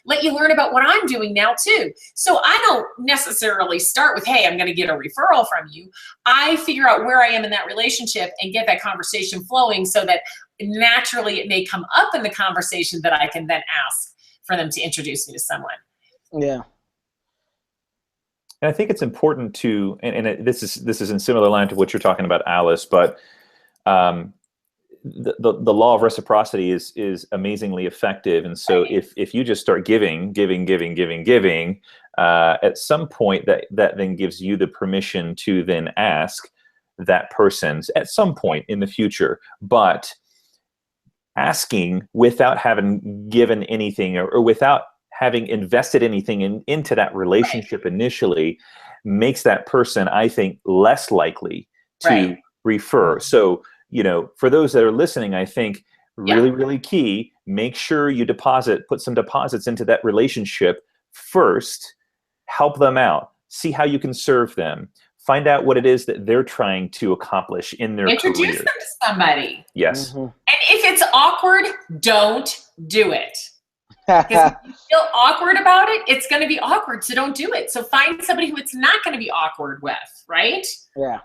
Speaker 2: let you learn about what I'm doing now too. So I don't necessarily start with, hey, I'm going to get a referral from you. I figure out where I am in that relationship and get that conversation flowing, so that naturally it may come up in the conversation that I can then ask for them to introduce me to someone.
Speaker 3: Yeah.
Speaker 4: And I think it's important to, and this is in similar line to what you're talking about, Alice, but the law of reciprocity is amazingly effective. And so if you just start giving, at some point that then gives you the permission to then ask that person at some point in the future. But asking without having given anything, or without having invested anything into that relationship initially, makes that person, I think, less likely to refer. So, for those that are listening, I think really, really key, make sure you put some deposits into that relationship first, help them out, see how you can serve them, find out what it is that they're trying to accomplish in their
Speaker 2: Introduce
Speaker 4: career.
Speaker 2: them to somebody.
Speaker 4: Yes.
Speaker 2: And if it's awkward, don't do it. Because if you feel awkward about it, it's going to be awkward, so don't do it. So find somebody who it's not going to be awkward with, right?
Speaker 3: Yeah.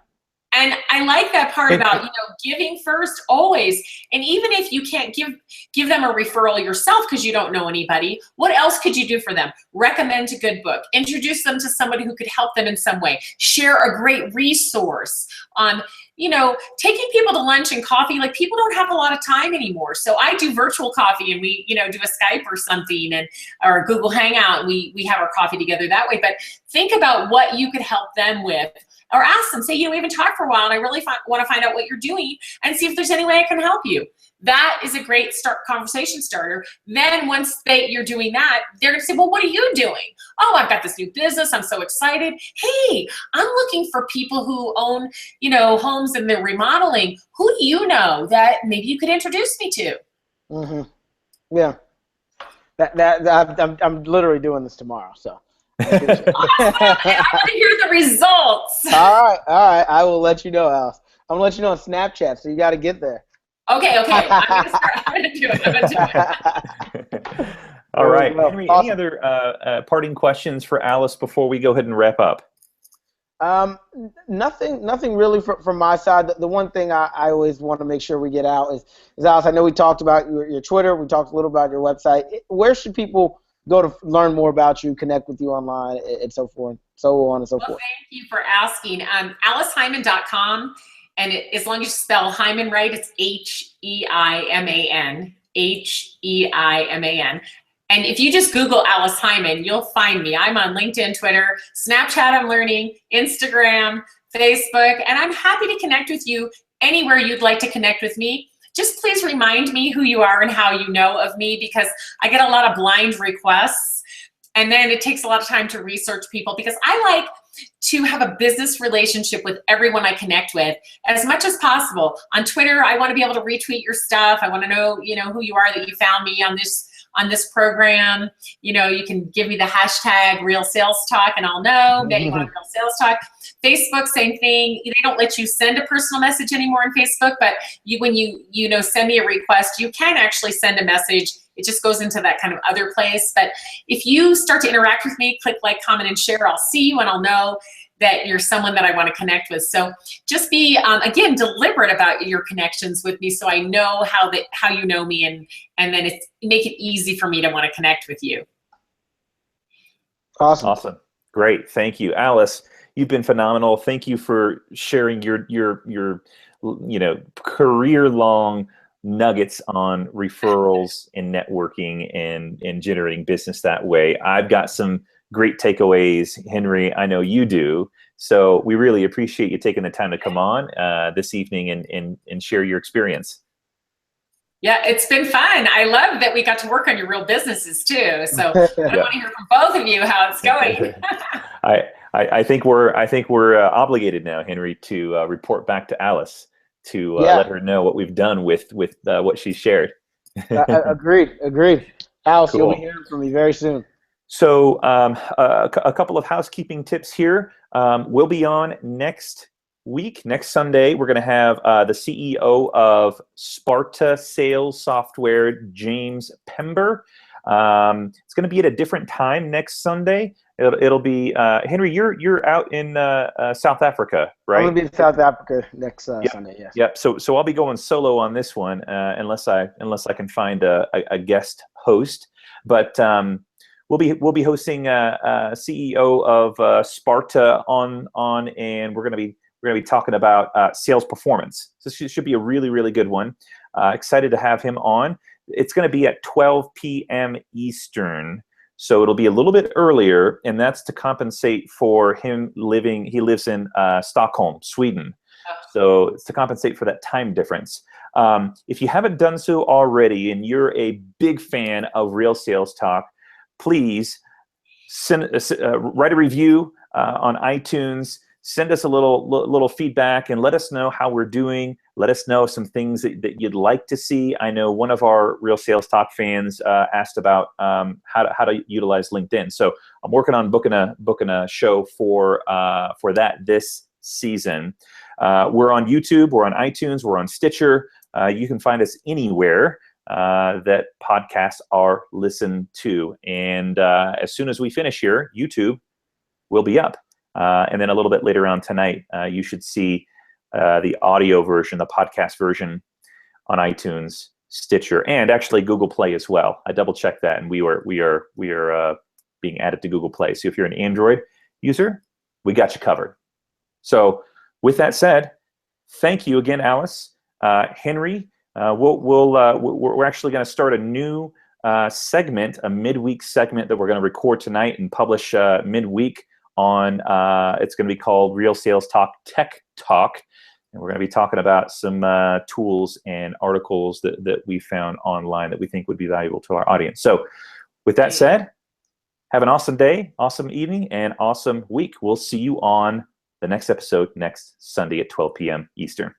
Speaker 2: And I like that part about, giving first always. And even if you can't give them a referral yourself because you don't know anybody, what else could you do for them? Recommend a good book. Introduce them to somebody who could help them in some way. Share a great resource on, taking people to lunch and coffee. Like, people don't have a lot of time anymore. So I do virtual coffee, and we, do a Skype or something, or a Google Hangout, and we have our coffee together that way. But think about what you could help them with. Or ask them, say, we haven't talked for a while, and I really want to find out what you're doing and see if there's any way I can help you. That is a great conversation starter. Then once you're doing that, they're going to say, well, what are you doing? Oh, I've got this new business. I'm so excited. Hey, I'm looking for people who own, homes and they're remodeling. Who do you know that maybe you could introduce me to?
Speaker 3: Yeah. I'm literally doing this tomorrow, so.
Speaker 2: Awesome. I want to hear the results.
Speaker 3: All right. I will let you know, Alice. I'm gonna let you know on Snapchat, so you got to get there.
Speaker 2: Okay. I'm gonna do it.
Speaker 4: All right, Henry.
Speaker 3: Awesome.
Speaker 4: Any other parting questions for Alice before we go ahead and wrap up?
Speaker 3: Nothing really from my side. The one thing I always want to make sure we get out is Alice, I know we talked about your Twitter. We talked a little about your website. Where should people go to learn more about you, connect with you online, and so forth, so on and so forth?
Speaker 2: Thank you for asking. AliceHeiman.com, and as long as you spell Heiman right, it's Heiman, Heiman. And if you just Google Alice Heiman, you'll find me. I'm on LinkedIn, Twitter, Snapchat, I'm learning, Instagram, Facebook, and I'm happy to connect with you anywhere you'd like to connect with me. Just please remind me who you are and how you know of me, because I get a lot of blind requests, and then it takes a lot of time to research people, because I like to have a business relationship with everyone I connect with as much as possible. On Twitter, I want to be able to retweet your stuff. I want to know, who you are, that you found me on this program. You can give me the hashtag Real Sales Talk and I'll know that you want Real Sales Talk. Facebook, same thing. They don't let you send a personal message anymore on Facebook, but when you send me a request, you can actually send a message. It just goes into that kind of other place. But if you start to interact with me, click like, comment, and share, I'll see you and I'll know that you're someone that I want to connect with. So just be, again, deliberate about your connections with me so I know how you know me, and then make it easy for me to want to connect with you.
Speaker 4: Awesome. Great. Thank you. Alice, you've been phenomenal. Thank you for sharing your career-long nuggets on referrals and networking and generating business that way. I've got some great takeaways, Henry. I know you do. So we really appreciate you taking the time to come on this evening and share your experience.
Speaker 2: Yeah, it's been fun. I love that we got to work on your real businesses too. So I want to hear from both of you how it's going.
Speaker 4: I think we're obligated now, Henry, to report back to Alice to let her know what we've done with what she shared.
Speaker 3: Agreed. Alice,
Speaker 4: Cool.
Speaker 3: You'll be hearing from me very soon.
Speaker 4: So a couple of housekeeping tips here. We'll be on next Sunday. We're going to have the CEO of Sparta Sales Software, James Pember. It's going to be at a different time next Sunday. It'll be Henry. You're out in South Africa, right?
Speaker 3: I'm going to be in South Africa next Sunday. Yes.
Speaker 4: Yep. So I'll be going solo on this one, unless I can find a guest host. But we'll be hosting CEO of Sparta on, and we're going to be talking about sales performance. So this should be a really, really good one. Excited to have him on. It's going to be at 12 p.m. Eastern. So it'll be a little bit earlier, and that's to compensate for him he lives in Stockholm, Sweden. So it's to compensate for that time difference. If you haven't done so already and you're a big fan of Real Sales Talk, please write a review on iTunes. Send us a little feedback and let us know how we're doing. Let us know some things that you'd like to see. I know one of our Real Sales Talk fans asked about how to utilize LinkedIn. So I'm working on booking a show for that this season. We're on YouTube, we're on iTunes, we're on Stitcher. You can find us anywhere that podcasts are listened to. And as soon as we finish here, YouTube will be up. And then a little bit later on tonight, you should see the audio version, the podcast version on iTunes, Stitcher, and actually Google Play as well. I double checked that, and we are being added to Google Play. So if you're an Android user, we got you covered. So with that said, thank you again, Alice. Henry, we're actually going to start a new segment, a midweek segment that we're going to record tonight and publish midweek on. It's going to be called Real Sales Talk Tech Talk, and we're going to be talking about some tools and articles that we found online that we think would be valuable to our audience. So with that said, have an awesome day, awesome evening, and awesome week. We'll see you on the next episode next Sunday at 12 p.m. Eastern.